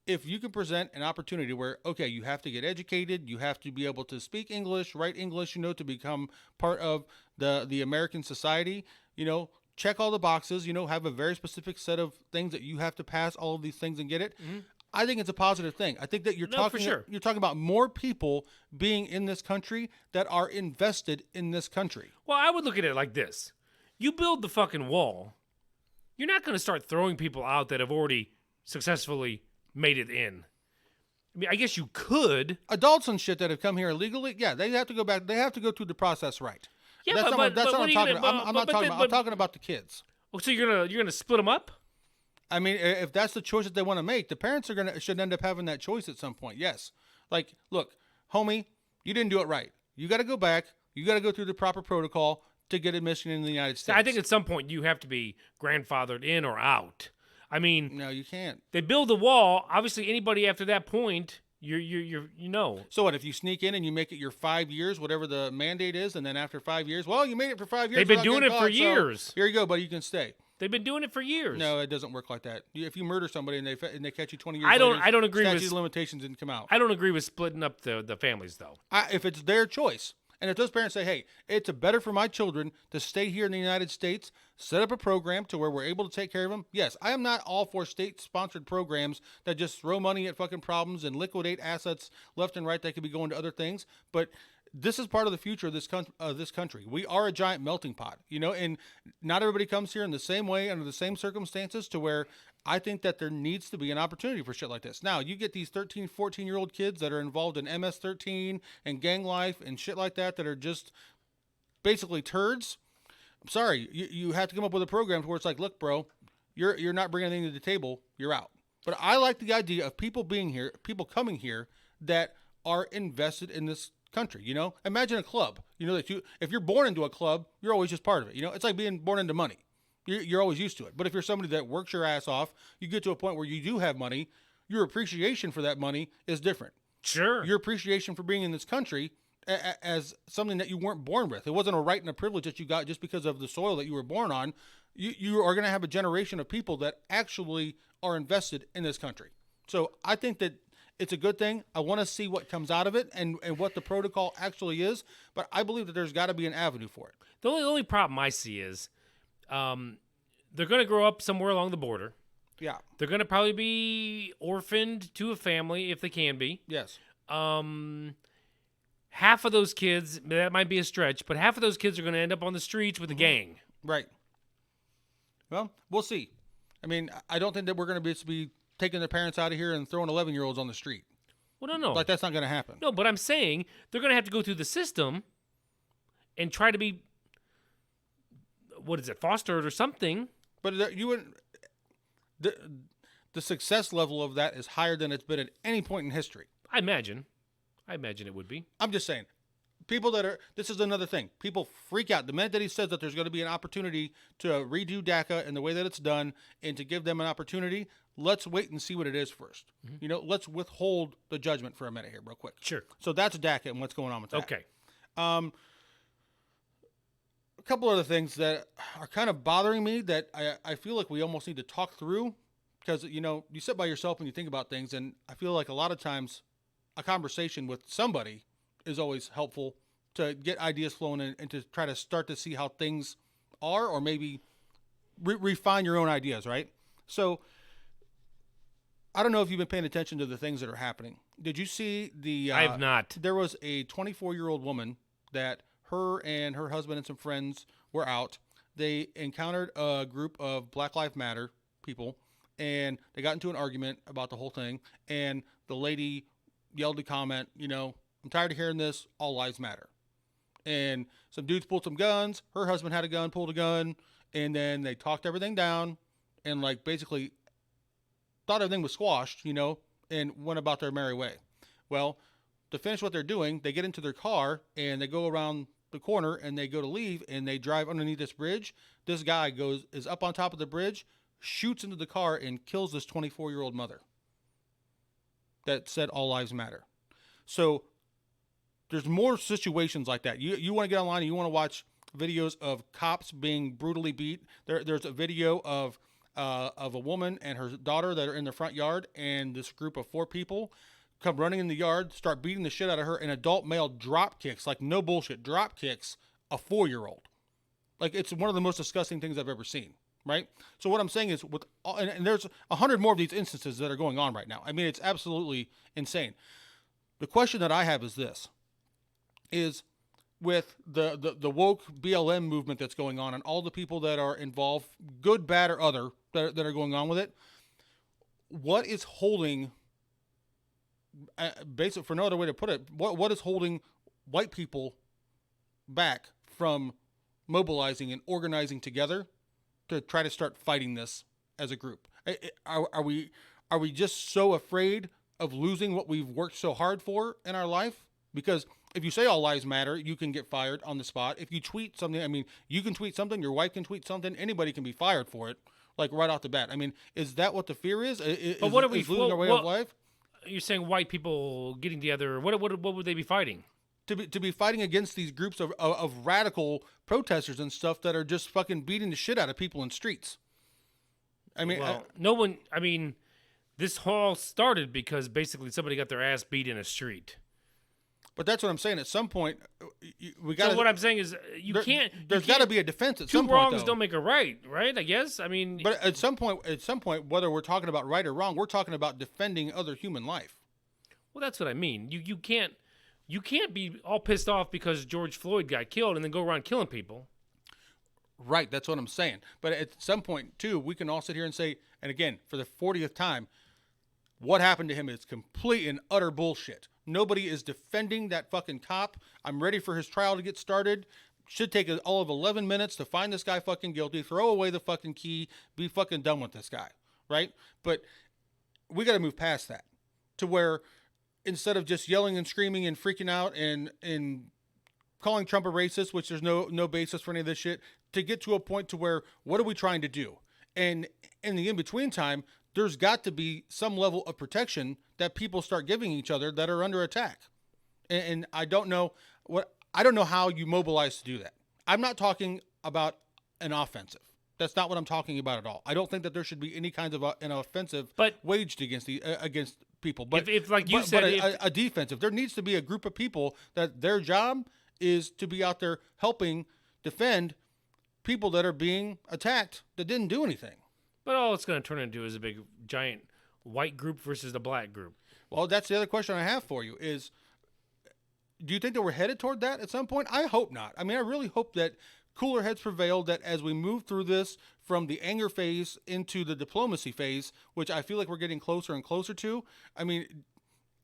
If you can present an opportunity where, okay, you have to get educated, you have to be able to speak English, write English, to become part of the American society, check all the boxes, have a very specific set of things that you have to pass all of these things and get it. Mm-hmm. I think it's a positive thing. I think that you're talking about more people being in this country that are invested in this country. Well, I would look at it like this. You build the fucking wall, you're not going to start throwing people out that have already successfully made it in. I mean, I guess you could. Adults and shit that have come here illegally, yeah, they have to go back. They have to go through the process right. Yeah, that's not what I'm talking about. I'm talking about the kids. Oh, so you're gonna split them up? I mean, if that's the choice that they want to make, the parents should end up having that choice at some point. Yes. Like, look, homie, you didn't do it right. You got to go back. You got to go through the proper protocol to get admission in the United States. I think at some point you have to be grandfathered in or out. I mean, no, you can't. They build a wall. Obviously, anybody after that point, You know. So what if you sneak in and you make it your 5 years, whatever the mandate is, and then after 5 years, well, you made it for 5 years. They've been without doing getting it for caught, so years. here you go, buddy. You can stay. They've been doing it for years. No, it doesn't work like that. If you murder somebody and they catch you 20 years, I don't later, agree with statute of limitations didn't come out. I don't agree with splitting up the families though. If it's their choice. And if those parents say, hey, it's better for my children to stay here in the United States, set up a program to where we're able to take care of them. Yes, I am not all for state-sponsored programs that just throw money at fucking problems and liquidate assets left and right that could be going to other things. But this is part of the future of this country. We are a giant melting pot, and not everybody comes here in the same way under the same circumstances to where I think that there needs to be an opportunity for shit like this. Now, you get these 13, 14-year-old kids that are involved in MS-13 and gang life and shit like that are just basically turds. I'm sorry. You have to come up with a program where it's like, look, bro, you're not bringing anything to the table. You're out. But I like the idea of people being here, people coming here that are invested in this country. Imagine a club. That if you're born into a club, you're always just part of it. It's like being born into money. You're always used to it. But if you're somebody that works your ass off, you get to a point where you do have money, your appreciation for that money is different. Sure. Your appreciation for being in this country as something that you weren't born with. It wasn't a right and a privilege that you got just because of the soil that you were born on. You are going to have a generation of people that actually are invested in this country. So I think that it's a good thing. I want to see what comes out of it and what the protocol actually is. But I believe that there's got to be an avenue for it. The only problem I see is they're going to grow up somewhere along the border. Yeah. They're going to probably be orphaned to a family if they can be. Yes. Half of those kids, that might be a stretch, but half of those kids are going to end up on the streets with a gang. Right. Well, we'll see. I mean, I don't think that we're going to be taking their parents out of here and throwing 11-year-olds on the street. Well, no. Like, that's not going to happen. No, but I'm saying they're going to have to go through the system and try to be, fostered or something. But you wouldn't. The success level of that is higher than it's been at any point in history. I imagine it would be. I'm just saying. This is another thing. People freak out. The minute that he says that there's going to be an opportunity to redo DACA and the way that it's done and to give them an opportunity, let's wait and see what it is first. Mm-hmm. Let's withhold the judgment for a minute here real quick. Sure. So that's DACA and what's going on with that. Okay. A couple other things that are kind of bothering me that I feel like we almost need to talk through because, you sit by yourself and you think about things, and I feel like a lot of times a conversation with somebody is always helpful to get ideas flowing and to try to start to see how things are or maybe refine your own ideas, right? So I don't know if you've been paying attention to the things that are happening. Did you see I have not. There was a 24-year-old woman that her and her husband and some friends were out. They encountered a group of Black Lives Matter people, and they got into an argument about the whole thing, and the lady yelled a comment, I'm tired of hearing this, all lives matter. And some dudes pulled some guns, her husband had a gun, pulled a gun, and then they talked everything down and basically thought everything was squashed, and went about their merry way. Well, to finish what they're doing, they get into their car and they go around the corner and they go to leave and they drive underneath this bridge. This guy is up on top of the bridge, shoots into the car and kills this 24-year-old mother that said all lives matter. So there's more situations like that. You want to get online and you want to watch videos of cops being brutally beat. There's a video of a woman and her daughter that are in the front yard, and this group of 4 people come running in the yard, start beating the shit out of her, and adult male drop kicks, like no bullshit, drop kicks a 4-year-old. Like, it's one of the most disgusting things I've ever seen, right? So what I'm saying is, and there's 100 more of these instances that are going on right now. I mean, it's absolutely insane. The question that I have is this, is with the woke BLM movement that's going on and all the people that are involved, good, bad, or other, that are going on with it, what is holding, basically, for no other way to put it, what is holding white people back from mobilizing and organizing together to try to start fighting this as a group? Are we just so afraid of losing what we've worked so hard for in our life? Because if you say all lives matter, you can get fired on the spot. If you tweet something, I mean, you can tweet something, your wife can tweet something, anybody can be fired for it, like right off the bat. I mean, is that what the fear is? But what are we losing our way of life? you're saying white people getting together. What would they be fighting? To be fighting against these groups of radical protesters and stuff that are just fucking beating the shit out of people in streets. I mean, Well, no one. I mean, this all started because basically somebody got their ass beat in a street. but that's what I'm saying. At some point, we got. So what I'm saying is, There's got to be a defense at two some point. wrongs Though. don't make a right, right? I guess. I mean, But at some point, whether we're talking about right or wrong, we're talking about defending other human life. well, that's what I mean. You can't be all pissed off because George Floyd got killed and then go around killing people. Right, that's what I'm saying. But at some point, too, we can all sit here and say, and again, for the 40th time, what happened to him is complete and utter bullshit. Nobody is defending that fucking cop. I'm ready for his trial to get started. Should take all of 11 minutes to find this guy fucking guilty, throw away the fucking key, be fucking done with this guy, right? But we got to move past that to where instead of just yelling and screaming and freaking out and calling Trump a racist, which there's no basis for any of this shit, to get to a point to where what are we trying to do? And in the in-between time, there's got to be some level of protection that people start giving each other that are under attack. And I don't know how you mobilize to do that. I'm not talking about an offensive. That's not what I'm talking about at all. I don't think that there should be any kind of an offensive waged against people. But if like you said, a defensive. There needs to be a group of people that their job is to be out there helping defend people that are being attacked that didn't do anything. but all it's going to turn into is a big giant white group versus the black group. Well, that's the other question I have for you is, do you think that we're headed toward that at some point? I hope not. I mean, I really hope that cooler heads prevail, that as we move through this from the anger phase into the diplomacy phase, which I feel like we're getting closer and closer to, I mean,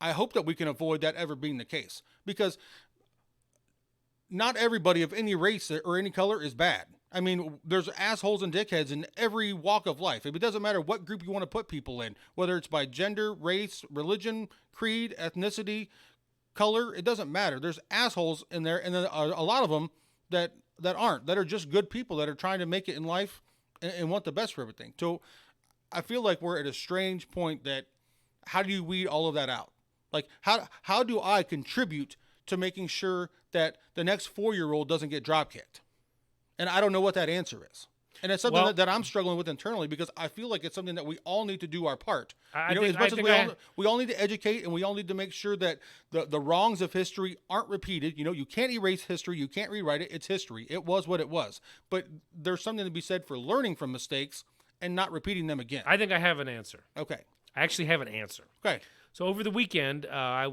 I hope that we can avoid that ever being the case, because not everybody of any race or any color is bad. I mean, there's assholes and dickheads in every walk of life. It doesn't matter what group you want to put people in, whether it's by gender, race, religion, creed, ethnicity, color. It doesn't matter. There's assholes in there, and then a lot of them that aren't, that are just good people that are trying to make it in life and want the best for everything. So I feel like we're at a strange point that how do you weed all of that out? Like, how do I contribute to making sure that the next 4-year-old doesn't get drop kicked? And I don't know what that answer is. And it's something that I'm struggling with internally, because I feel like it's something that we all need to do our part. We all need to educate, and we all need to make sure that the wrongs of history aren't repeated. You know, you can't erase history. You can't rewrite it. It's history. It was what it was. But there's something to be said for learning from mistakes and not repeating them again. I think I have an answer. Okay. I actually have an answer. Okay. So over the weekend, I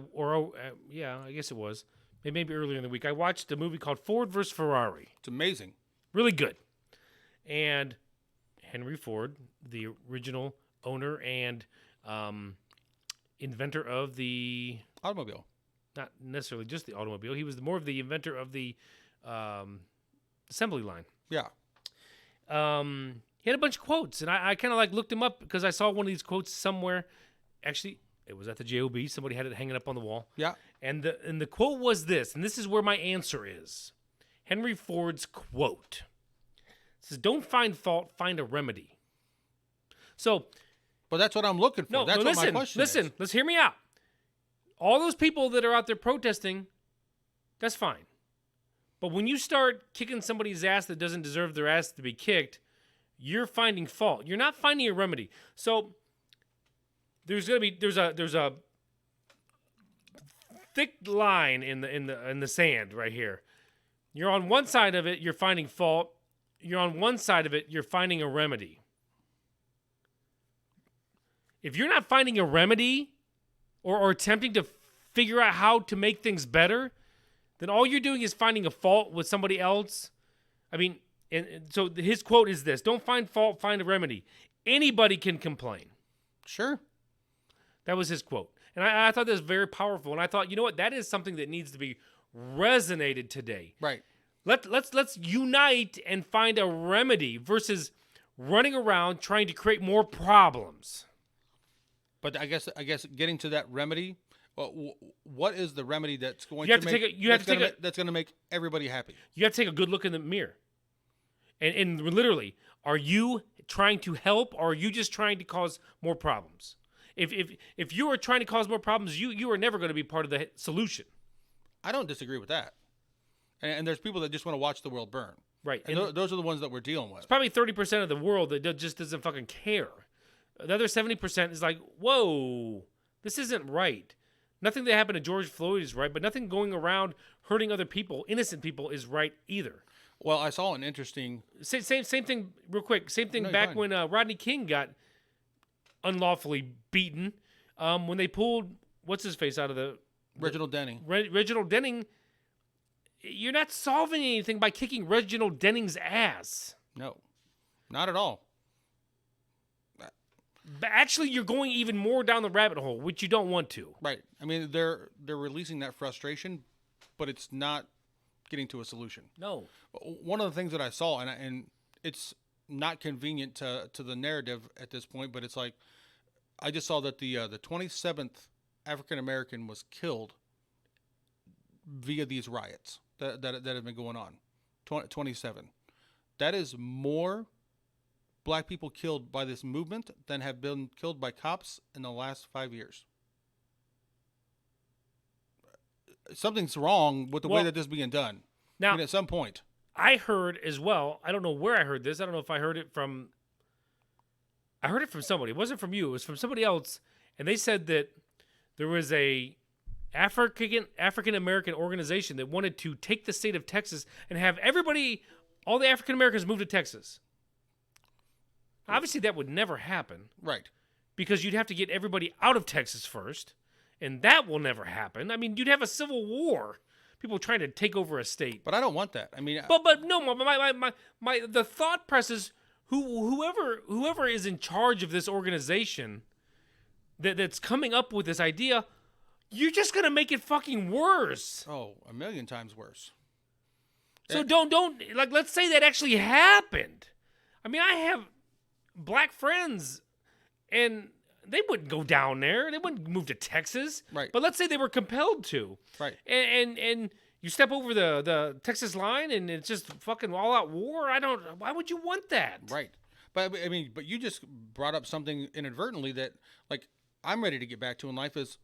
guess it was, maybe earlier in the week, I watched a movie called Ford vs. Ferrari. It's amazing. Really good. And Henry Ford, the original owner and inventor of the automobile, not necessarily just the automobile, he was more of the inventor of the assembly line. Yeah. He had a bunch of quotes, and I kind of like looked him up because I saw one of these quotes somewhere. Actually, it was at the JOB. Somebody had it hanging up on the wall. Yeah. And the quote was this, and this is where my answer is. Henry Ford's quote. It says, "Don't find fault, find a remedy." So, but that's what I'm looking for. That's what my question is. Listen, let's hear me out. All those people that are out there protesting, that's fine. But when you start kicking somebody's ass that doesn't deserve their ass to be kicked, you're finding fault. You're not finding a remedy. So there's a thick line in the sand right here. You're on one side of it, you're finding fault. You're on one side of it, you're finding a remedy. If you're not finding a remedy or attempting to figure out how to make things better, then all you're doing is finding a fault with somebody else. I mean, and so his quote is this: "Don't find fault, find a remedy." Anybody can complain. Sure. That was his quote. And I thought that was very powerful. And I thought, you know what? That is something that needs to be resonated today. Right. Let's unite and find a remedy versus running around trying to create more problems. But I guess getting to that remedy, what is the remedy that's going that's going to make everybody happy? You have to take a good look in the mirror. And literally, are you trying to help, or are you just trying to cause more problems? If you are trying to cause more problems, you are never going to be part of the solution. I don't disagree with that. And there's people that just want to watch the world burn. Right. And those are the ones that we're dealing with. Probably 30% of the world that just doesn't fucking care. The other 70% is like, whoa, this isn't right. Nothing that happened to George Floyd is right, but nothing going around hurting other people, innocent people, is right either. Well, I saw an interesting... Same thing, real quick. Same thing back when Rodney King got unlawfully beaten. When they pulled, what's-his-face out of the... Reginald Denning. Reginald Denning, you're not solving anything by kicking Reginald Denning's ass. No, not at all. But actually, you're going even more down the rabbit hole, which you don't want to. Right. I mean, they're releasing that frustration, but it's not getting to a solution. No. One of the things that I saw, and it's not convenient to the narrative at this point, but it's like I just saw that the 27th African American was killed via these riots that have been going on. 27. That is more black people killed by this movement than have been killed by cops in the last 5 years. Something's wrong with the way that this is being done. Now, I mean, at some point. I heard as well, I don't know where I heard this. I don't know if I heard it from somebody. It wasn't from you. It was from somebody else. And they said that there was a African American organization that wanted to take the state of Texas and have all the African Americans move to Texas. Obviously, that would never happen. Right. Because you'd have to get everybody out of Texas first, and that will never happen. I mean, you'd have a civil war. People trying to take over a state. But I don't want that. I mean, but no, the thought press is whoever is in charge of this organization that's coming up with this idea, you're just gonna make it fucking worse. Oh, a million times worse. So don't like. Let's say that actually happened. I mean, I have black friends, and they wouldn't go down there. They wouldn't move to Texas. Right. But let's say they were compelled to. Right. And you step over the Texas line, and it's just fucking all-out war. Why would you want that? Right. But I mean, but you just brought up something inadvertently that, like, I'm ready to get back to in life is,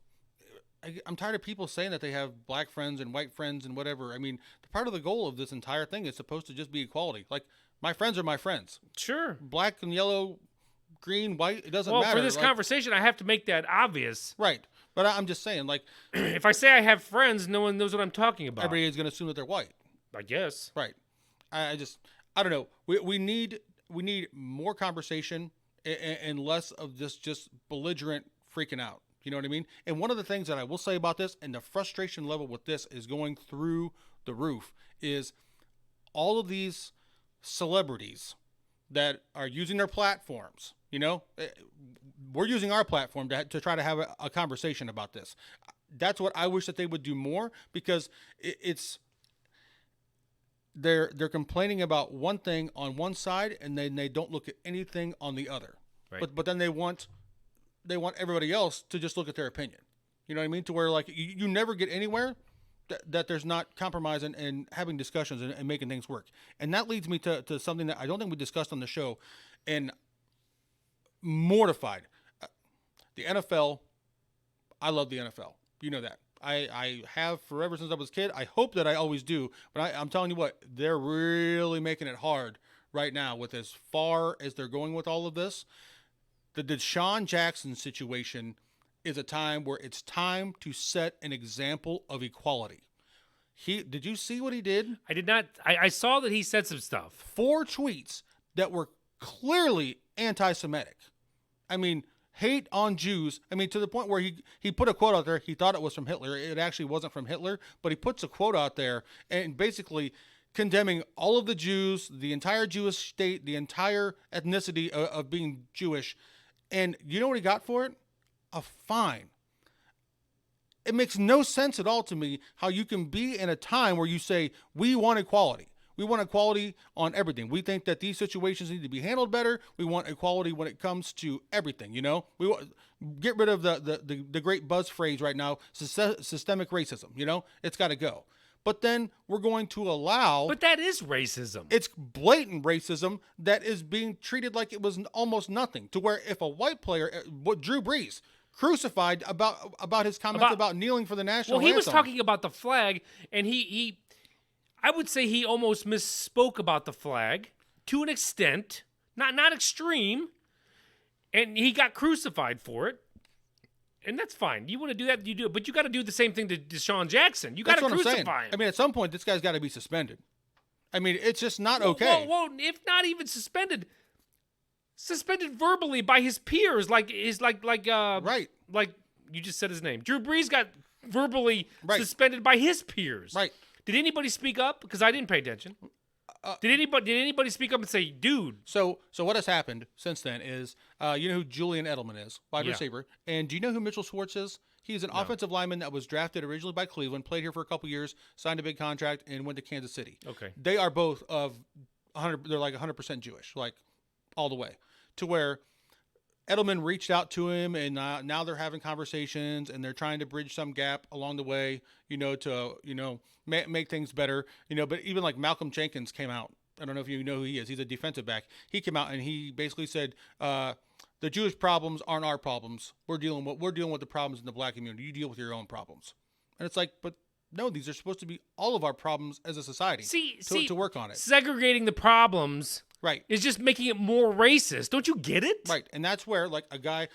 I'm tired of people saying that they have black friends and white friends and whatever. I mean, part of the goal of this entire thing is supposed to just be equality. Like, my friends are my friends. Sure. Black and yellow, green, white, it doesn't matter. Well, for this conversation, I have to make that obvious. Right. But I'm just saying, like... if I say I have friends, no one knows what I'm talking about. Everybody's going to assume that they're white. I guess. Right. I don't know. We need more conversation and less of this just belligerent freaking out. You know what I mean? And one of the things that I will say about this, and the frustration level with this is going through the roof, is all of these celebrities that are using their platforms. You know, we're using our platform to try to have a conversation about this. That's what I wish that they would do more, because they're complaining about one thing on one side, and then they don't look at anything on the other. Right. But then they want everybody else to just look at their opinion. You know what I mean? To where, like, you never get anywhere that there's not compromise and having discussions and making things work. And that leads me to something that I don't think we discussed on the show, and mortified. The NFL, I love the NFL. You know that. I have forever since I was a kid. I hope that I always do. But I'm telling you what, they're really making it hard right now with as far as they're going with all of this. The DeSean Jackson situation is a time where it's time to set an example of equality. Did you see what he did? I did not. I saw that he said some stuff. 4 tweets that were clearly anti-Semitic. I mean, hate on Jews. I mean, to the point where he put a quote out there. He thought it was from Hitler. It actually wasn't from Hitler, but he puts a quote out there and basically condemning all of the Jews, the entire Jewish state, the entire ethnicity of being Jewish. And you know what he got for it? A fine. It makes no sense at all to me how you can be in a time where you say, we want equality. We want equality on everything. We think that these situations need to be handled better. We want equality when it comes to everything, you know? We want, get rid of the great buzz phrase right now, systemic racism, you know? It's got to go. But then we're going to allow... But that is racism. It's blatant racism that is being treated like it was almost nothing. To where if a white player, Drew Brees, crucified about his comments about kneeling for the national Well, he was anthem. talking about the flag, and I would say he almost misspoke about the flag to an extent, not extreme, and he got crucified for it. And that's fine. You want to do that, you do it. But you got to do the same thing to DeSean Jackson. You got to crucify him. I mean, at some point, this guy's got to be suspended. I mean, it's just not okay. Well, if not even suspended verbally by his peers, like Right. Like you just said his name. Drew Brees got verbally Right. suspended by his peers. Right. Did anybody speak up? Because I didn't pay attention. Did anybody speak up and say, "Dude"? So what has happened since then is, you know who Julian Edelman is, wide Yeah. receiver, and do you know who Mitchell Schwartz is? He's an offensive lineman that was drafted originally by Cleveland, played here for a couple years, signed a big contract, and went to Kansas City. Okay. They are both of 100. They're like 100% Jewish, like all the way, to where Edelman reached out to him, and now they're having conversations, and they're trying to bridge some gap along the way, to make things better, But even like Malcolm Jenkins came out. I don't know if you know who he is. He's a defensive back. He came out and he basically said, "The Jewish problems aren't our problems. We're dealing with the problems in the black community. You deal with your own problems." And it's like, but no, these are supposed to be all of our problems as a society. To work on it. Segregating the problems. Right. Is just making it more racist. Don't you get it? Right. And that's where, like, a guy,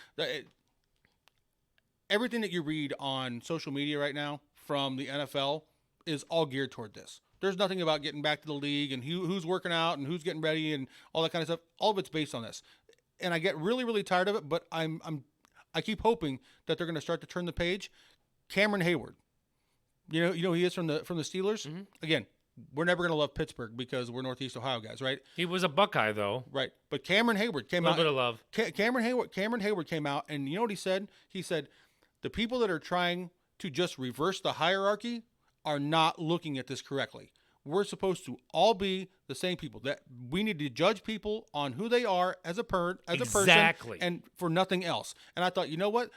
everything that you read on social media right now from the NFL is all geared toward this. There's nothing about getting back to the league and who's working out and who's getting ready and all that kind of stuff. All of it's based on this. And I get really, really tired of it, but I keep hoping that they're going to start to turn the page. Cameron Hayward. You know who he is from the Steelers? Mm-hmm. Again, we're never going to love Pittsburgh because we're Northeast Ohio guys, right? He was a Buckeye, though. Right. But Cameron Hayward came out. A little bit of love. Cameron Hayward came out, and you know what he said? He said, the people that are trying to just reverse the hierarchy are not looking at this correctly. We're supposed to all be the same people. That we need to judge people on who they are as a person, and for nothing else. And I thought, you know what?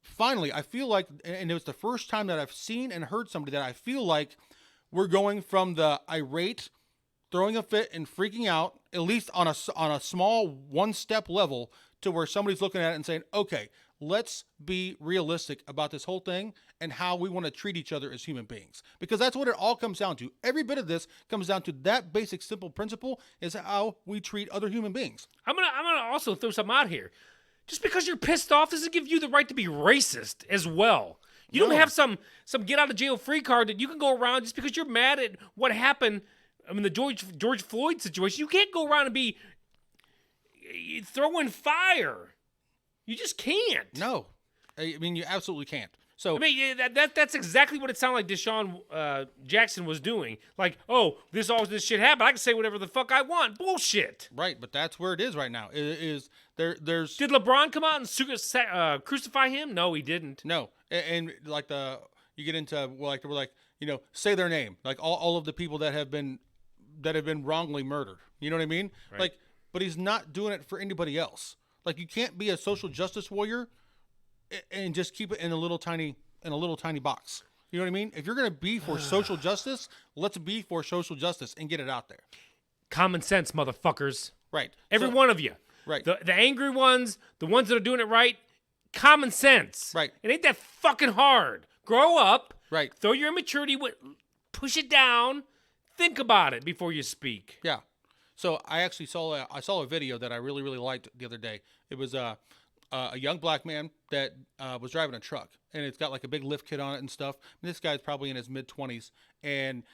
Finally, I feel like, and it was the first time that I've seen and heard somebody that I feel like we're going from the irate, throwing a fit and freaking out, at least on a small one-step level, to where somebody's looking at it and saying, okay, let's be realistic about this whole thing and how we want to treat each other as human beings. Because that's what it all comes down to. Every bit of this comes down to that basic, simple principle is how we treat other human beings. I'm gonna also throw something out here. Just because you're pissed off doesn't give you the right to be racist as well. You don't have some get out of jail free card that you can go around just because you're mad at what happened. I mean, the George Floyd situation. You can't go around and be throwing fire. You just can't. No, I mean, you absolutely can't. So I mean, that's exactly what it sounded like DeSean Jackson was doing. Like, oh, this shit happened. I can say whatever the fuck I want. Bullshit. Right, but that's where it is right now. There's Did LeBron come out and crucify him? No, he didn't. No, and like you get into we're like say their name, like all of the people that have been wrongly murdered. You know what I mean? Right. Like, but he's not doing it for anybody else. Like, you can't be a social justice warrior and just keep it in a little tiny box. You know what I mean? If you're going to be for social justice, let's be for social justice and get it out there. Common sense, motherfuckers. Right. Every one of you. Right. The angry ones, the ones that are doing it right, common sense. Right. It ain't that fucking hard. Grow up. Right. Throw your immaturity, push it down. Think about it before you speak. Yeah. So I actually saw a video that I really, really liked the other day. It was a young black man that was driving a truck, and it's got like a big lift kit on it and stuff. And this guy's probably in his mid-20s, and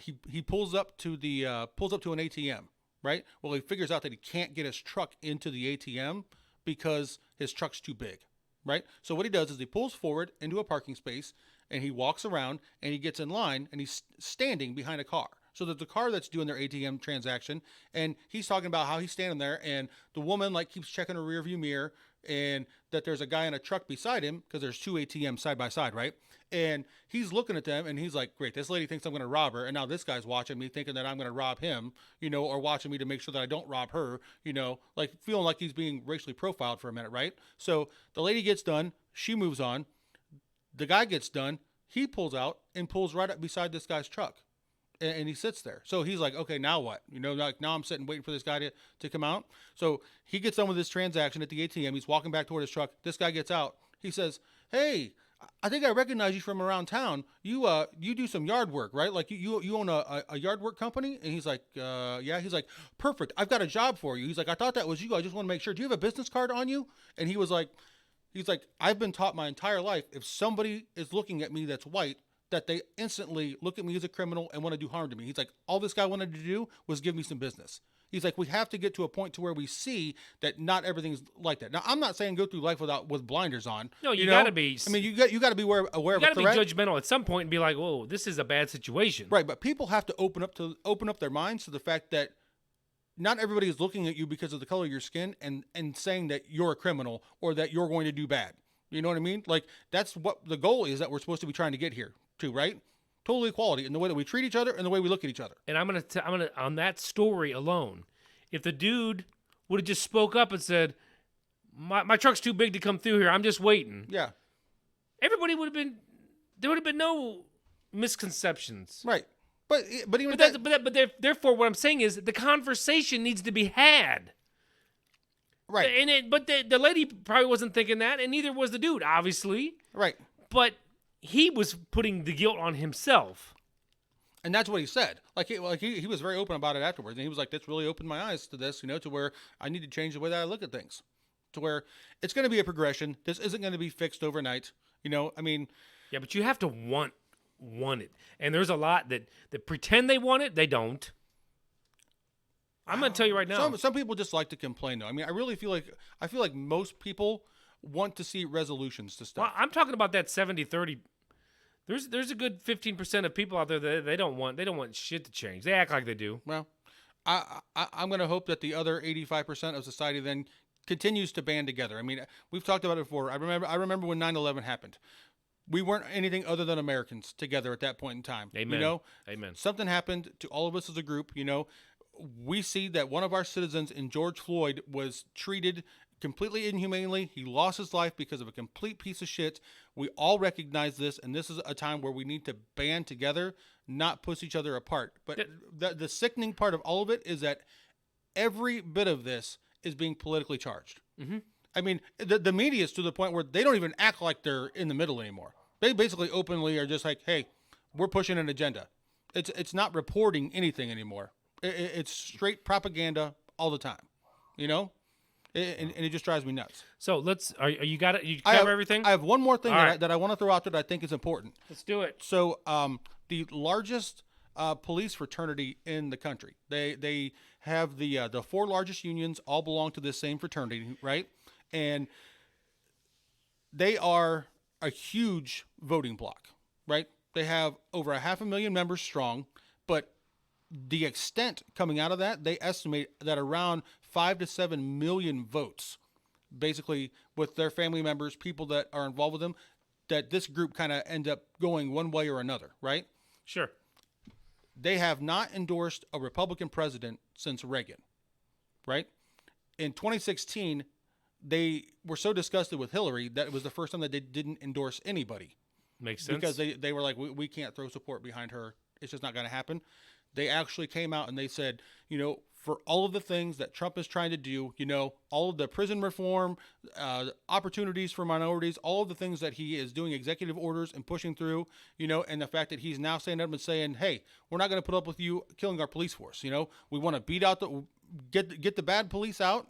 he pulls up to an ATM, right? Well, he figures out that he can't get his truck into the ATM because his truck's too big, right? So what he does is he pulls forward into a parking space, and he walks around, and he gets in line, and he's standing behind a car. So there's a car that's doing their ATM transaction, and he's talking about how he's standing there, and the woman like keeps checking her rearview mirror, and that there's a guy in a truck beside him because there's two ATMs side by side, right? And he's looking at them, and he's like, "Great, this lady thinks I'm going to rob her, and now this guy's watching me, thinking that I'm going to rob him, or watching me to make sure that I don't rob her, like feeling like he's being racially profiled for a minute, right?" So the lady gets done, she moves on, the guy gets done, he pulls out and pulls right up beside this guy's truck. And he sits there. So he's like, okay, now what? Like now I'm sitting waiting for this guy to come out. So he gets done with this transaction at the ATM. He's walking back toward his truck. This guy gets out. He says, "Hey, I think I recognize you from around town. You do some yard work, right? Like you own a yard work company?" And he's like, "Yeah." He's like, "Perfect. I've got a job for you." He's like, "I thought that was you. I just want to make sure. Do you have a business card on you?" And he was like, "I've been taught my entire life, if somebody is looking at me that's white, that they instantly look at me as a criminal and want to do harm to me." He's like, "All this guy wanted to do was give me some business." He's like, "We have to get to a point to where we see that not everything's like that." Now, I'm not saying go through life with blinders on. No, you know? gotta be. I mean, you got to be aware You of a got to be threat. judgmental at some point and be like, "Whoa, this is a bad situation." Right, but people have to open up their minds to the fact that not everybody is looking at you because of the color of your skin and saying that you're a criminal or that you're going to do bad. You know what I mean? Like, that's what the goal is that we're supposed to be trying to get here to, right? Total equality in the way that we treat each other and the way we look at each other. And I'm gonna on that story alone, if the dude would have just spoke up and said, my truck's too big to come through here, I'm just waiting. Yeah. Everybody would have been. There would have been no misconceptions. Right. But even Therefore, what I'm saying is the conversation needs to be had. right. But the lady probably wasn't thinking that, and neither was the dude, obviously. Right. But he was putting the guilt on himself. And that's what he said. He was very open about it afterwards. And he was like, "That's really opened my eyes to this, to where I need to change the way that I look at things. To where it's going to be a progression. This isn't going to be fixed overnight. I mean, Yeah, but you have to want it. And there's a lot that pretend they want it, they don't. I'm going to tell you right now. some people just like to complain, though. I mean, I really feel like most people want to see resolutions to stuff. Well, I'm talking about that 70-30. There's a good 15% of people out there that they don't want shit to change. They act like they do. Well, I'm going to hope that the other 85% of society then continues to band together. I mean, we've talked about it before. I remember when 9/11 happened. We weren't anything other than Americans together at that point in time. Amen. Amen. Something happened to all of us as a group. We see that one of our citizens in George Floyd was treated completely inhumanely. He lost his life because of a complete piece of shit. We all recognize this, and this is a time where we need to band together, not push each other apart. But the sickening part of all of it is that every bit of this is being politically charged. Mm-hmm. I mean, the media is to the point where they don't even act like they're in the middle anymore. They basically openly are just like, "Hey, we're pushing an agenda." It's not reporting anything anymore. It's straight propaganda all the time, and it just drives me nuts. So you got it? You cover everything? I have one more thing All that I want to throw out there that I think is important. Let's do it. So the largest police fraternity in the country, they have the four largest unions all belong to this same fraternity, right? And they are a huge voting bloc, right? They have over 500,000 members strong, but the extent coming out of that, they estimate that around 5 to 7 million votes, basically with their family members, people that are involved with them, that this group kind of end up going one way or another, right? Sure. They have not endorsed a Republican president since Reagan, right? In 2016, they were so disgusted with Hillary that it was the first time that they didn't endorse anybody. Makes sense. Because they were like, we can't throw support behind her. It's just not going to happen. They actually came out and they said, for all of the things that Trump is trying to do, all of the prison reform, opportunities for minorities, all of the things that he is doing executive orders and pushing through, and the fact that he's now standing up and saying, "Hey, we're not going to put up with you killing our police force. We want to beat out get the bad police out,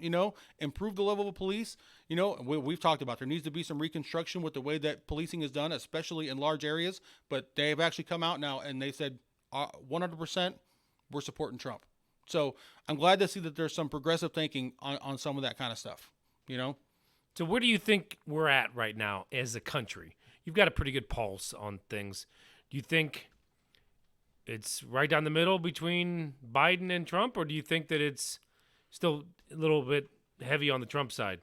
improve the level of police. We've talked about there needs to be some reconstruction with the way that policing is done, especially in large areas, but they've actually come out now and they said 100% we're supporting Trump. So I'm glad to see that there's some progressive thinking on some of that kind of stuff, So where do you think we're at right now as a country? You've got a pretty good pulse on things. Do you think it's right down the middle between Biden and Trump, or do you think that it's still a little bit heavy on the Trump side?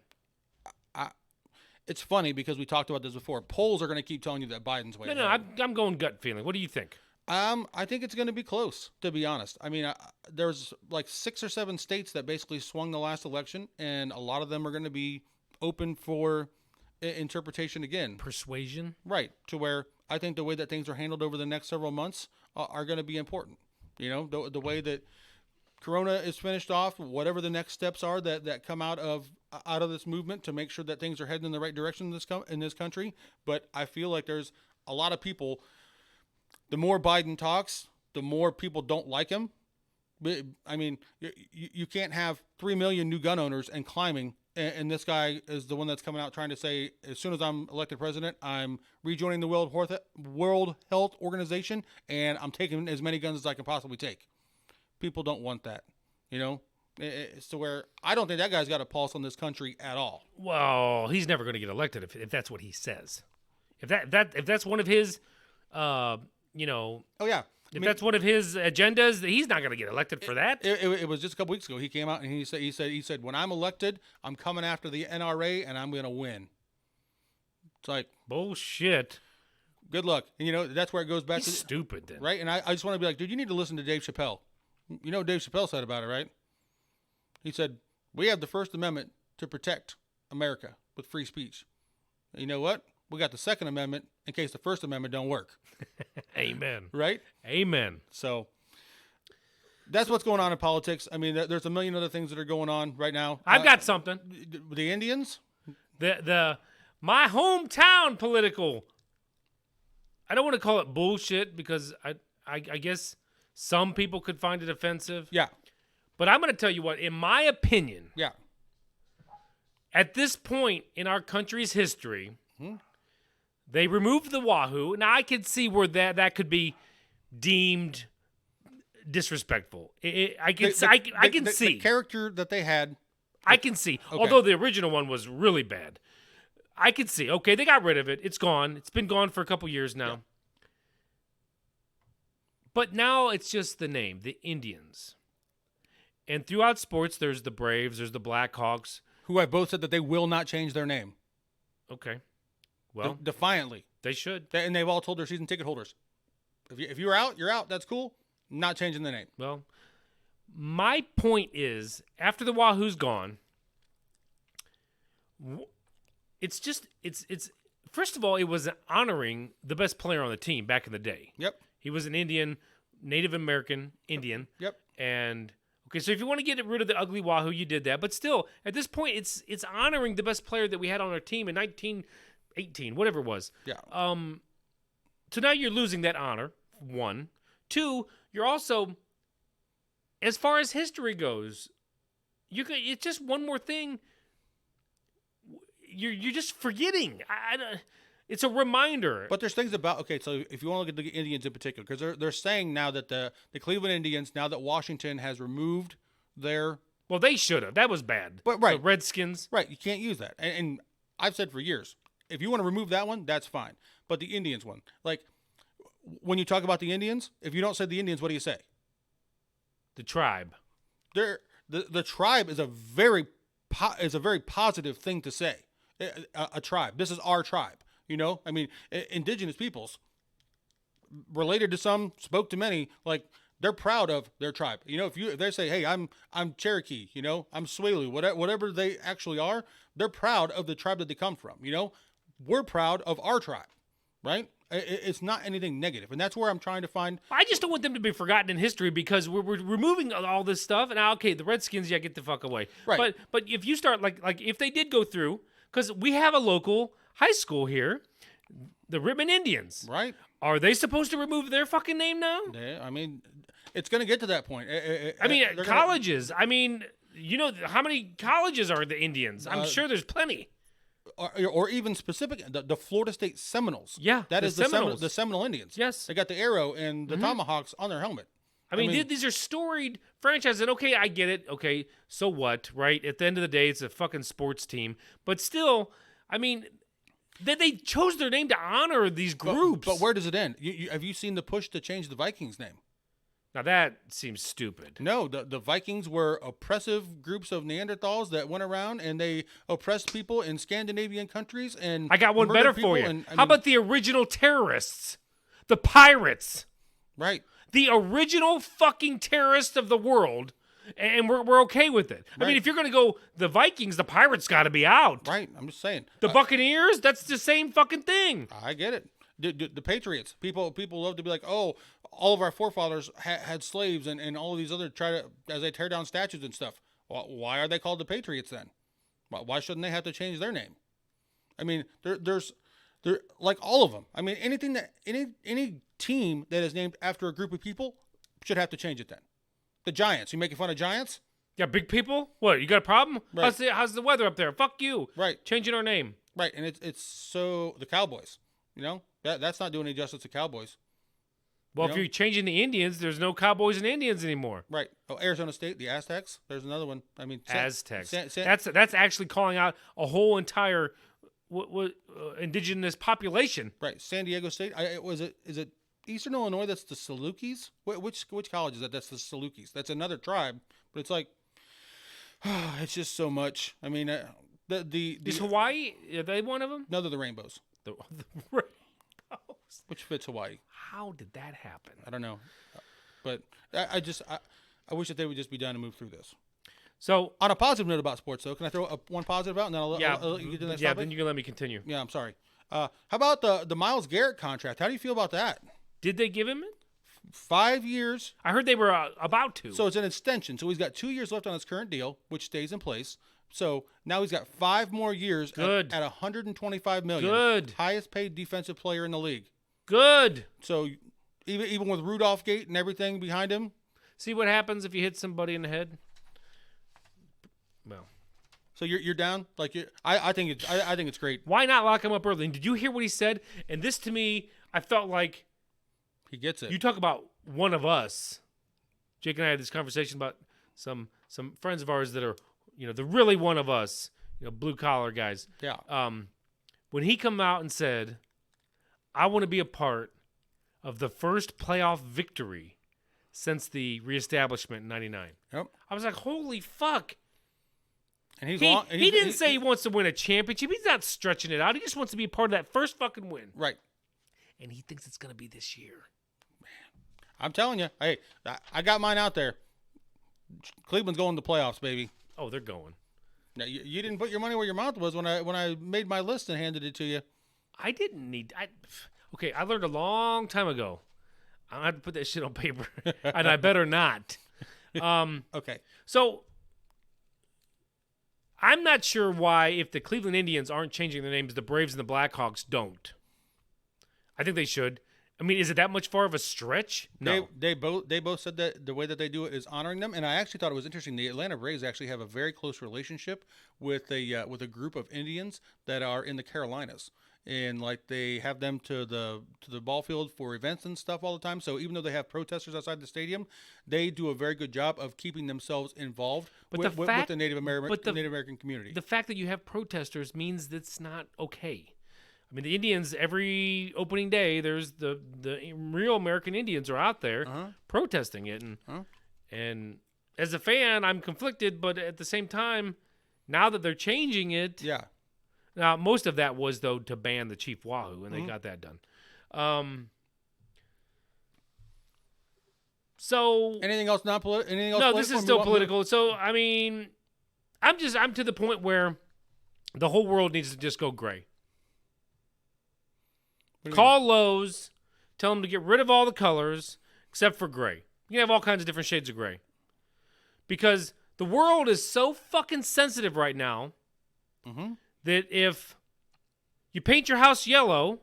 It's funny because we talked about this before. Polls are going to keep telling you that Biden's way. No, I'm going gut feeling. What do you think? I think it's going to be close, to be honest. I mean, there's like 6 or 7 states that basically swung the last election, and a lot of them are going to be open for interpretation again. Persuasion? Right, to where I think the way that things are handled over the next several months are going to be important. The way that Corona is finished off, whatever the next steps are that come out of this movement to make sure that things are heading in the right direction in this country. But I feel like there's a lot of people. The more Biden talks, the more people don't like him. I mean, you can't have 3 million new gun owners and climbing, and this guy is the one that's coming out trying to say, as soon as I'm elected president, I'm rejoining the World Health Organization, and I'm taking as many guns as I can possibly take. People don't want that, you know? It's to where I don't think that guy's got a pulse on this country at all. Well, he's never going to get elected if that's what he says. If that's one of his, Oh, yeah. If that's one of his agendas, he's not going to get elected for that. It was just a couple weeks ago. He came out and he said, when I'm elected, I'm coming after the NRA and I'm going to win. It's like Bullshit. Good luck. And that's where it goes back He's to stupid then. right. And I just want to be like, dude, you need to listen to Dave Chappelle. You know what Dave Chappelle said about it, right? He said, we have the First Amendment to protect America with free speech. And you know what? We got the Second Amendment in case the First Amendment don't work. Amen. Right? Amen. So that's what's going on in politics. I mean, there's a million other things that are going on right now. I've got something. The Indians. My hometown political. I don't want to call it bullshit because I guess some people could find it offensive. Yeah. But I'm going to tell you what, in my opinion, Yeah. at this point in our country's history, they removed the Wahoo. Now, I could see where that could be deemed disrespectful. I can see. The character that they had. I can see. Okay. Although the original one was really bad. I could see. Okay, they got rid of it. It's gone. It's been gone for a couple years now. Yeah. But now it's just the name, the Indians. And throughout sports, there's the Braves, there's the Blackhawks. Who have both said that they will not change their name. Okay. Well, defiantly. They should. And they've all told their season ticket holders, if you're out, you're out. That's cool. Not changing the name. Well, my point is, after the Wahoo's gone, it's first of all, it was honoring the best player on the team back in the day. Yep. He was an Indian, Native American Indian. Yep. And okay, so if you want to get rid of the ugly Wahoo, you did that. But still, at this point, it's honoring the best player that we had on our team in 1918, whatever it was. Yeah. So now you're losing that honor. 1, 2. You're also, as far as history goes, it's just one more thing. You're just forgetting. It's a reminder. But there's things about, okay, so if you want to look at the Indians in particular, because they're saying now that the Cleveland Indians, now that Washington has removed their... Well, they should have. That was bad. But right. The Redskins. Right, you can't use that. And I've said for years, if you want to remove that one, that's fine. But the Indians one, like, when you talk about the Indians, if you don't say the Indians, what do you say? The tribe. The tribe is a very positive thing to say. A tribe. This is our tribe. You know, I mean, indigenous peoples, related to some, spoke to many, like, they're proud of their tribe. You know, if they say, hey, I'm Cherokee, you know, I'm Swahili, whatever they actually are, they're proud of the tribe that they come from. You know, we're proud of our tribe, right? It's not anything negative, and that's where I'm trying to find. I just don't want them to be forgotten in history because we're removing all this stuff. And okay, the Redskins, yeah, get the fuck away. Right. But if you start like if they did go through, because we have a local high school here, the Rittman Indians. Right. Are they supposed to remove their fucking name now? I mean, it's going to get to that point. Colleges. I mean, you know, how many colleges are the Indians? I'm sure there's plenty. Or even specific, the Florida State Seminoles. Yeah, that is the Seminole Indians. Yes. They got the arrow and the tomahawks on their helmet. I mean, these are storied franchises. And okay, I get it. Okay, so what, right? At the end of the day, it's a fucking sports team. But still, I mean, they chose their name to honor these groups. But where does it end? Have you seen the push to change the Vikings name? Now that seems stupid. No, the Vikings were oppressive groups of Neanderthals that went around and they oppressed people in Scandinavian countries. And I got one better for you. And, how about the original terrorists? The pirates. Right. The original fucking terrorists of the world. And we're okay with it. Right. I mean, if you're going to go the Vikings, the pirates got to be out. Right. I'm just saying. The Buccaneers, that's the same fucking thing. I get it. The Patriots. People love to be like, oh, all of our forefathers had slaves and all of these other as they tear down statues and stuff. Well, why are they called the Patriots then? Why shouldn't they have to change their name? I mean, there's like all of them. I mean, any team that is named after a group of people should have to change it then. The Giants. You making fun of Giants? Yeah, big people? What, you got a problem? Right. How's the weather up there? Fuck you. Right. Changing our name. Right, and it's so the Cowboys. You know, that's not doing any justice to Cowboys. Well, if you're changing the Indians, there's no Cowboys and Indians anymore. Right. Oh, Arizona State, the Aztecs. There's another one. I mean, Aztecs. That's actually calling out a whole entire indigenous population. Right. San Diego State. Is it Eastern Illinois? That's the Salukis. Which college is that? That's the Salukis. That's another tribe. But it's like, it's just so much. I mean, is Hawaii? Are they one of them? No, they're the Rainbows. The Rainbows. Which fits Hawaii. How did that happen? I don't know, but I wish that they would just be done and move through this. So, on a positive note about sports, though, can I throw one positive out and then I'll let you get to the next topic? Then you can let me continue. Yeah, I'm sorry. How about the Myles Garrett contract? How do you feel about that? Did they give him it? 5 years. I heard they were about to. So it's an extension. So he's got 2 years left on his current deal, which stays in place. So now he's got 5 more years at $125 million. Good. Highest paid defensive player in the league. Good. So even with Rudolph Gate and everything behind him. See what happens if you hit somebody in the head? Well. So you're down? Like I think it's great. Why not lock him up early? And did you hear what he said? And this to me, I felt like he gets it. You talk about one of us. Jake and I had this conversation about some friends of ours that are, they're really one of us, blue collar guys. Yeah. When he come out and said, I want to be a part of the first playoff victory since the reestablishment in '99. Yep. I was like, holy fuck. And he didn't say he wants to win a championship. He's not stretching it out. He just wants to be a part of that first fucking win. Right. And he thinks it's going to be this year. I'm telling you, hey, I got mine out there. Cleveland's going to the playoffs, baby. Oh, they're going. Now, you didn't put your money where your mouth was when I made my list and handed it to you. I didn't need. Okay, I learned a long time ago. I don't have to put that shit on paper, and I better not. Okay. So I'm not sure why, if the Cleveland Indians aren't changing their names, the Braves and the Blackhawks don't. I think they should. I mean, is it that much far of a stretch? No. They both said that the way that they do it is honoring them, and I actually thought it was interesting. The Atlanta Braves actually have a very close relationship with a group of Indians that are in the Carolinas, and like they have them to the ball field for events and stuff all the time. So even though they have protesters outside the stadium, they do a very good job of keeping themselves involved with the Native American community. The fact that you have protesters means that's not okay. I mean, the Indians, every opening day, there's the real American Indians are out there protesting it. And as a fan, I'm conflicted, but at the same time, now that they're changing it. Yeah. Now, most of that was, though, to ban the Chief Wahoo, and they got that done. So. Anything else not political? No, this is still political. So, I mean, I'm to the point where the whole world needs to just go gray. Call Lowe's, tell them to get rid of all the colors except for gray. You can have all kinds of different shades of gray. Because the world is so fucking sensitive right now that if you paint your house yellow,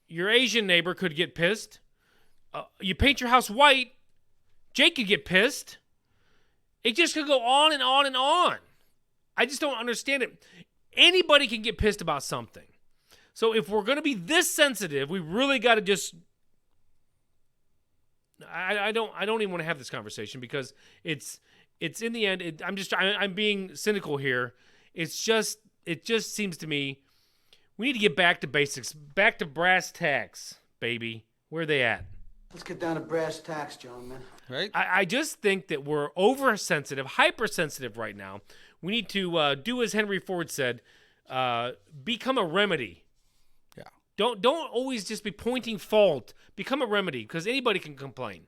your Asian neighbor could get pissed. You paint your house white, Jake could get pissed. It just could go on and on and on. I just don't understand it. Anybody can get pissed about something. So if we're going to be this sensitive, we really got to just. I don't even want to have this conversation because it's in the end. I'm being cynical here. It just seems to me we need to get back to basics, back to brass tacks, baby. Where are they at? Let's get down to brass tacks, gentlemen. Right? I just think that we're oversensitive, hypersensitive right now. We need to do as Henry Ford said, become a remedy. Don't always just be pointing fault. Become a remedy, because anybody can complain.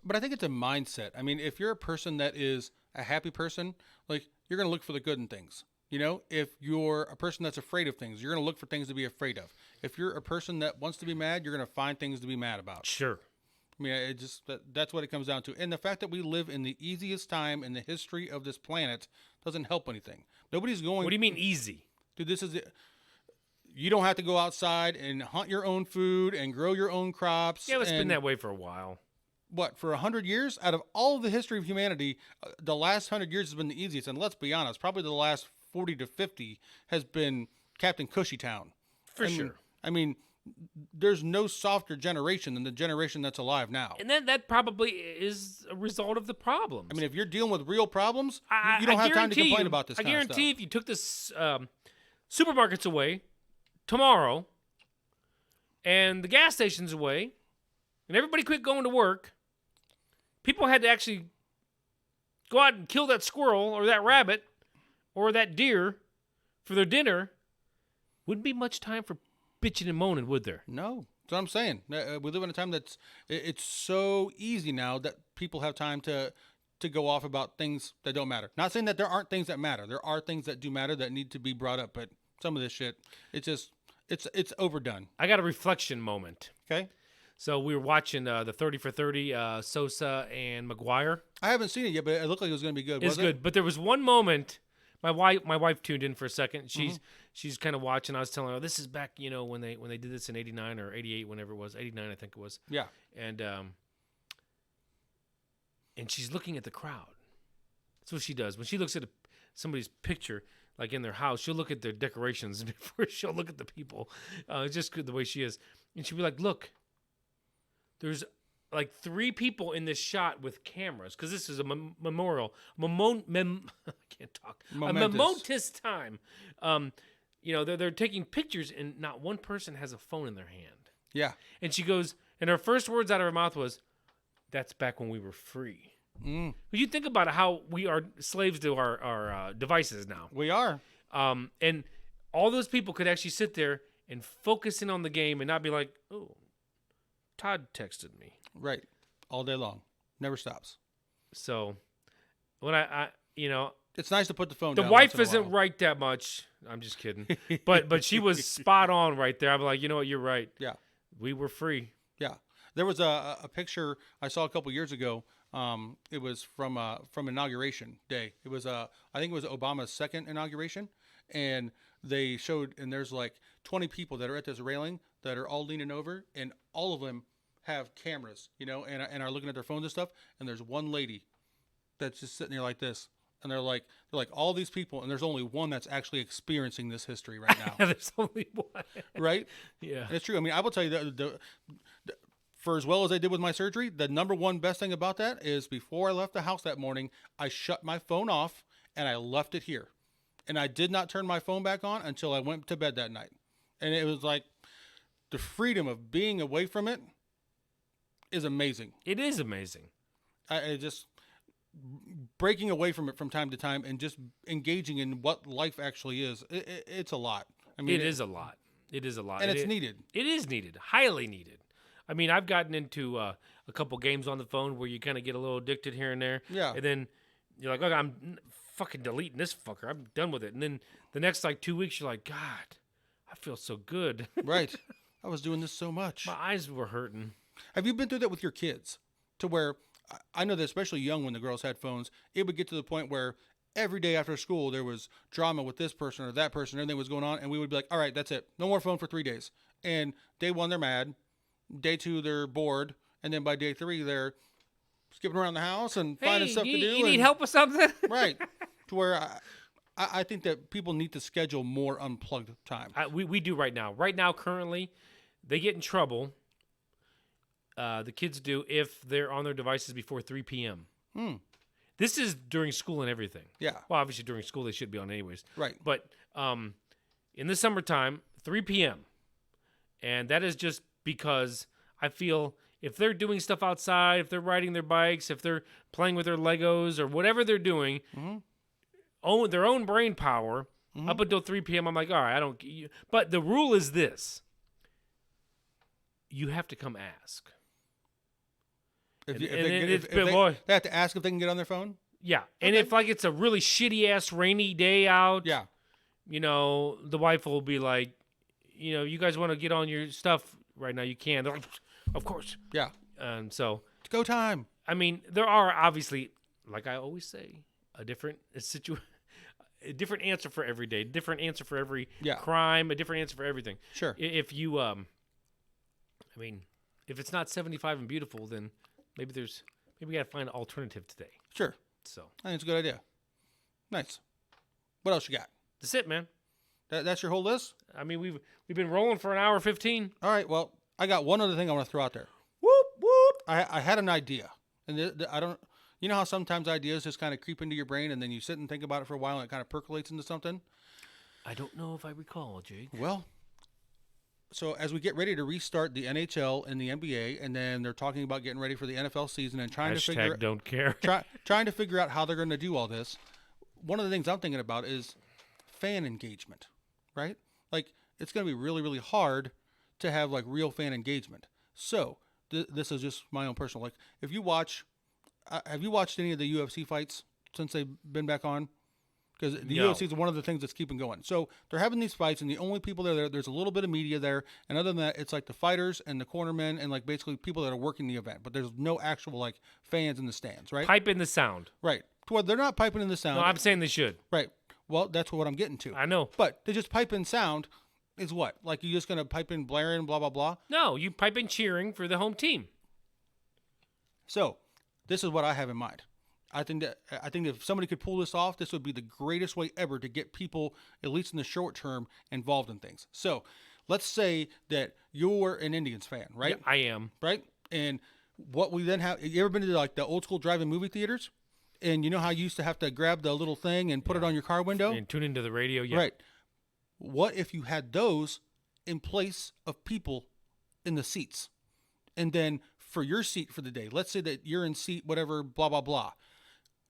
But I think it's a mindset. I mean, if you're a person that is a happy person, like you're going to look for the good in things. You know, if you're a person that's afraid of things, you're going to look for things to be afraid of. If you're a person that wants to be mad, you're going to find things to be mad about. Sure. I mean, that's what it comes down to. And the fact that we live in the easiest time in the history of this planet doesn't help anything. Nobody's going. What do you mean easy? Dude, you don't have to go outside and hunt your own food and grow your own crops. Yeah, it's been that way for a while. What, for 100 years? Out of all of the history of humanity, the last 100 years has been the easiest. And let's be honest, probably the last 40 to 50 has been Captain Cushy Town. For sure. I mean, there's no softer generation than the generation that's alive now. And that probably is a result of the problems. I mean, if you're dealing with real problems, you don't have time to complain about this kind of stuff. I guarantee if you took this supermarkets away tomorrow and the gas stations away and everybody quit going to work, people had to actually go out and kill that squirrel or that rabbit or that deer for their dinner, wouldn't be much time for bitching and moaning, would there? No. That's what I'm saying. We live in a time it's so easy now that people have time to go off about things that don't matter. Not saying that there aren't things that matter. There are things that do matter that need to be brought up, but some of this shit, it's overdone. I got a reflection moment. Okay. So we were watching the 30 for 30, Sosa and McGuire. I haven't seen it yet, but it looked like it was going to be good. It's good, but there was one moment. My wife tuned in for a second. She's kind of watching. I was telling her, this is back, when they did this in 89 or 88, whenever it was, 89 I think it was. Yeah. And she's looking at the crowd. That's what she does. When she looks at somebody's picture, like in their house, she'll look at their decorations before she'll look at the people. It's just good the way she is. And she'll be like, look, there's like 3 people in this shot with cameras, because this is a memorial. I can't talk. Momentous. A momentous time. They're taking pictures, and not one person has a phone in their hand. Yeah. And she goes, and her first words out of her mouth was, "That's back when we were free." Mm. But you think about how we are slaves to our devices now. We are. And all those people could actually sit there and focus in on the game and not be like, "Oh, Todd texted me." Right. All day long. Never stops. So when it's nice to put the phone the down. wife once in a isn't while. right that much. I'm just kidding. but she was spot on right there. I'm like, you know what? You're right. Yeah. We were free. Yeah. There was a picture I saw a couple years ago. It was from inauguration day. It was I think it was Obama's second inauguration, and they showed, and there's like 20 people that are at this railing that are all leaning over, and all of them have cameras, and are looking at their phones and stuff. And there's one lady that's just sitting there like this, and they're like all these people, and there's only one that's actually experiencing this history right now. There's only one. Right? Yeah. And it's true. I mean, I will tell you that for as well as I did with my surgery, the number one best thing about that is before I left the house that morning, I shut my phone off and I left it here. And I did not turn my phone back on until I went to bed that night. And it was like the freedom of being away from it is amazing. It is amazing. I just breaking away from it from time to time and just engaging in what life actually is. It's a lot. I mean, it is a lot. It is a lot. And it's needed. It is needed. Highly needed. I mean, I've gotten into a couple games on the phone where you kind of get a little addicted here and there. Yeah. And then you're like, okay, I'm fucking deleting this fucker. I'm done with it. And then the next 2 weeks, you're like, God, I feel so good. Right. I was doing this so much. My eyes were hurting. Have you been through that with your kids? To where, I know that especially young when the girls had phones, it would get to the point where every day after school there was drama with this person or that person, everything was going on, and we would be like, all right, that's it. No more phone for 3 days. And day 1, they're mad. Day 2, they're bored. And then by day 3, they're skipping around the house and finding stuff to do. You need help with something? Right. To where I think that people need to schedule more unplugged time. We do right now. Right now, currently, they get in trouble. The kids do if they're on their devices before 3 p.m. This is during school and everything. Yeah. Well, obviously during school they should be on anyways. Right. But in the summertime, 3 p.m. And that is just because I feel if they're doing stuff outside, if they're riding their bikes, if they're playing with their Legos or whatever they're doing, own their own brain power up until 3 p.m. I'm like, all right, I don't. But the rule is this: you have to come ask. If they have to ask if they can get on their phone? Yeah. And if it's a really shitty ass rainy day out, Yeah. the wife will be like, you guys want to get on your stuff right now, you can. They're like, of course. Yeah. So It's go time. I mean, there are obviously, like I always say, a different answer for every day, different answer for every crime, a different answer for everything. Sure. If you, if it's not 75 and beautiful, then maybe we got to find an alternative today. Sure. So I think it's a good idea. Nice. What else you got? that's it, man. That's your whole list? I mean, we've been rolling for an hour 15. All right. Well, I got one other thing I want to throw out there. Whoop whoop. I had an idea, and I don't. You know how sometimes ideas just kind of creep into your brain, and then you sit and think about it for a while, and it kind of percolates into something. I don't know if I recall, Jake. Well, so as we get ready to restart the NHL and the NBA, and then they're talking about getting ready for the NFL season and trying to figure don't care. trying to figure out how they're going to do all this. One of the things I'm thinking about is fan engagement, right? Like it's going to be really, really hard to have like real fan engagement. So this is just my own personal. Like if you watch, have you watched any of the UFC fights since they've been back on? Because the UFC is one of the things that's keeping going. So they're having these fights, and the only people there's a little bit of media there, and other than that, it's like the fighters and the cornermen and like basically people that are working the event. But there's no actual like fans in the stands, right? Pipe in the sound. Right. Well, they're not piping in the sound. No, I'm saying they should. Right. Well, that's what I'm getting to. I know. But they just pipe in sound is what? Like you're just going to pipe in blaring, blah, blah, blah? No, you pipe in cheering for the home team. So this is what I have in mind. I think if somebody could pull this off, this would be the greatest way ever to get people, at least in the short term, involved in things. So let's say that you're an Indians fan, right? Yeah, I am. Right? And what we then have, you ever been to like the old school drive-in movie theaters? And you know how you used to have to grab the little thing and put it on your car window? And tune into the radio, yeah. Right. What if you had those in place of people in the seats? And then for your seat for the day, let's say that you're in seat whatever, blah, blah, blah.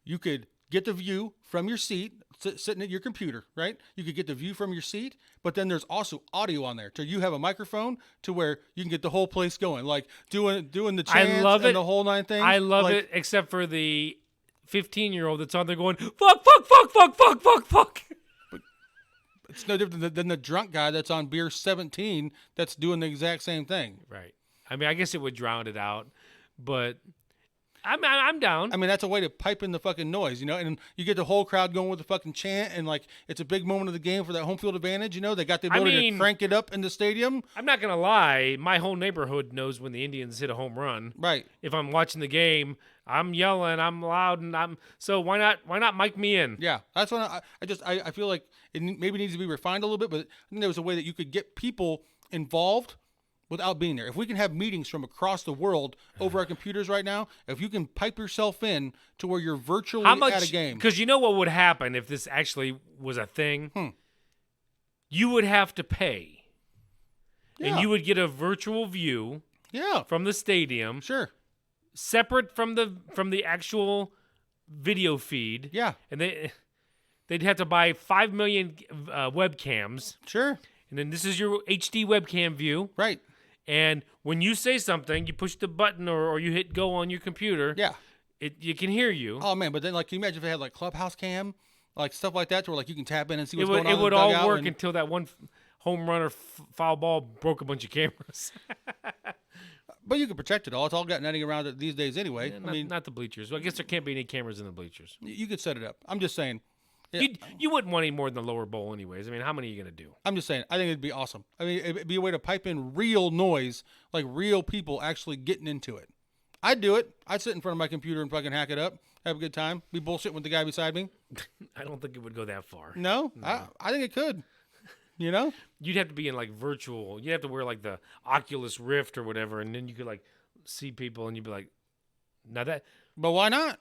You could get the view from your seat, sitting at your computer, right? You could get the view from your seat, but then there's also audio on there. So you have a microphone to where you can get the whole place going, like doing the chants and the whole nine things. I love it, except for the 15-year-old that's on there going, fuck, fuck, fuck, fuck, fuck, fuck, fuck. It's no different than the drunk guy that's on beer 17 that's doing the exact same thing. Right. I mean, I guess it would drown it out, but I'm down. I mean, that's a way to pipe in the fucking noise, and you get the whole crowd going with the fucking chant, and like it's a big moment of the game for that home field advantage. They got the ability to crank it up in the stadium. I'm not gonna lie, my whole neighborhood knows when the Indians hit a home run. Right. If I'm watching the game, I'm yelling, I'm loud, and so why not mic me in? Yeah, that's what I feel like it maybe needs to be refined a little bit, but I think there was a way that you could get people involved without being there. If we can have meetings from across the world over our computers right now, if you can pipe yourself in to where you're virtually at a game. Because you know what would happen if this actually was a thing? You would have to pay. Yeah. And you would get a virtual view from the stadium. Sure. Separate from the actual video feed. Yeah. And they'd have to buy 5 million webcams. Sure. And then this is your HD webcam view. Right. And when you say something, you push the button or you hit go on your computer. Yeah. You can hear you. Oh, man. But then, like, can you imagine if they had, like, Clubhouse Cam? Like, stuff like that where, like, you can tap in and see what's going on. It would all work until that one home run or foul ball broke a bunch of cameras. But you can protect it all. It's all got netting around it these days anyway. Yeah, not the bleachers. Well, I guess there can't be any cameras in the bleachers. You could set it up. I'm just saying. Yeah. You wouldn't want any more than the lower bowl anyways. I mean, how many are you going to do? I'm just saying. I think it'd be awesome. I mean, it'd be a way to pipe in real noise, like real people actually getting into it. I'd do it. I'd sit in front of my computer and fucking hack it up, have a good time, be bullshitting with the guy beside me. I don't think it would go that far. No. I think it could. You'd have to be in like virtual. You'd have to wear like the Oculus Rift or whatever, and then you could like see people, and you'd be like, now that. But why not?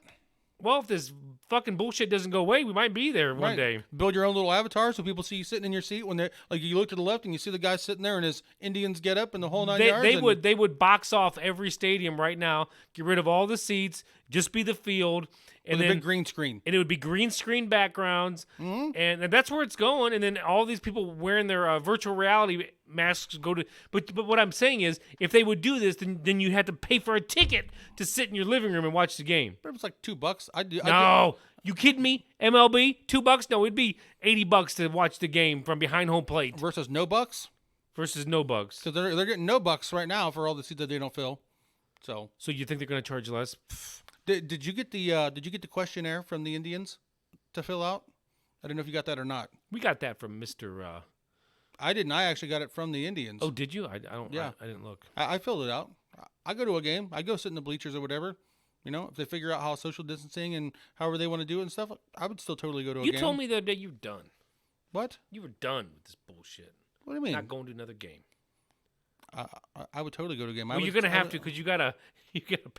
Well, if this fucking bullshit doesn't go away, we might be there one day. Build your own little avatar so people see you sitting in your seat when they like you look to the left and you see the guy sitting there in his Indians get up and the whole nine yards. They would box off every stadium right now, get rid of all the seats, just be the field. And With then a big green screen. And it would be green screen backgrounds. Mm-hmm. And that's where it's going. And then all these people wearing their virtual reality masks go to. But what I'm saying is, if they would do this, then you had to pay for a ticket to sit in your living room and watch the game. But it was like $2. No. You kidding me? MLB? $2? No, it'd be $80 to watch the game from behind home plate. Versus no bucks? Versus no bucks. Because they're getting no bucks right now for all the seats that they don't fill. So you think they're going to charge less? Did you get the questionnaire from the Indians to fill out? I don't know if you got that or not. We got that from Mr. I didn't. I actually got it from the Indians. Oh, did you? I don't. Yeah. I didn't look. I filled it out. I go to a game. I go sit in the bleachers or whatever. You know, if they figure out how social distancing and however they want to do it and stuff, I would still totally go to a game. You told me the other day you're done. What? You were done with this bullshit. What do you mean? Not going to another game. I would totally go to a game. Well, you're gonna have to because you gotta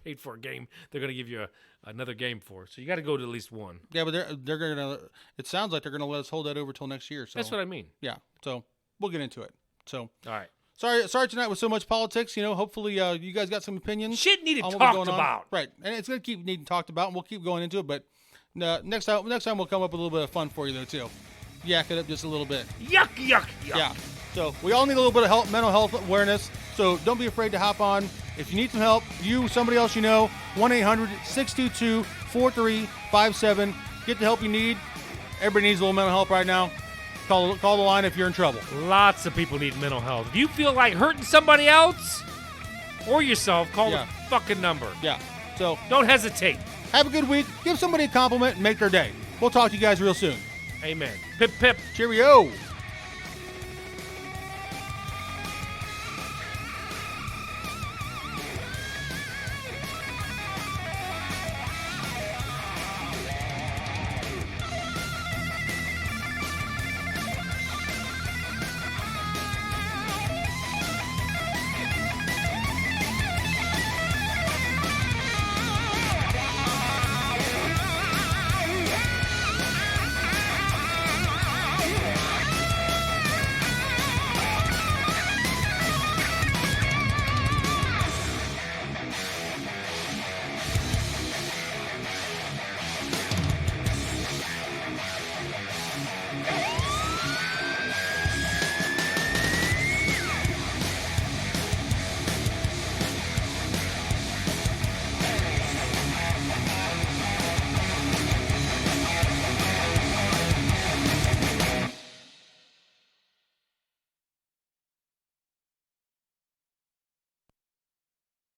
pay for a game. They're gonna give you another game for, so you got to go to at least one. Yeah, but they're gonna. It sounds like they're gonna let us hold that over till next year. So That's what I mean. Yeah. So we'll get into it. So all right. Sorry tonight was so much politics. You know, hopefully you guys got some opinions. Shit needed on what talked was going on. about. Right, and it's gonna keep needing talked about, and we'll keep going into it. But next time we'll come up with a little bit of fun for you though too. Yak it up just a little bit. Yuck, yuck, yuck. Yeah. So we all need a little bit of mental health awareness. So don't be afraid to hop on. If you need some help, somebody else you know, 1-800-622-4357. Get the help you need. Everybody needs a little mental help right now. Call the line if you're in trouble. Lots of people need mental health. If you feel like hurting somebody else or yourself, call the fucking number. Yeah. So don't hesitate. Have a good week. Give somebody a compliment and make their day. We'll talk to you guys real soon. Amen. Pip, pip. Cheerio.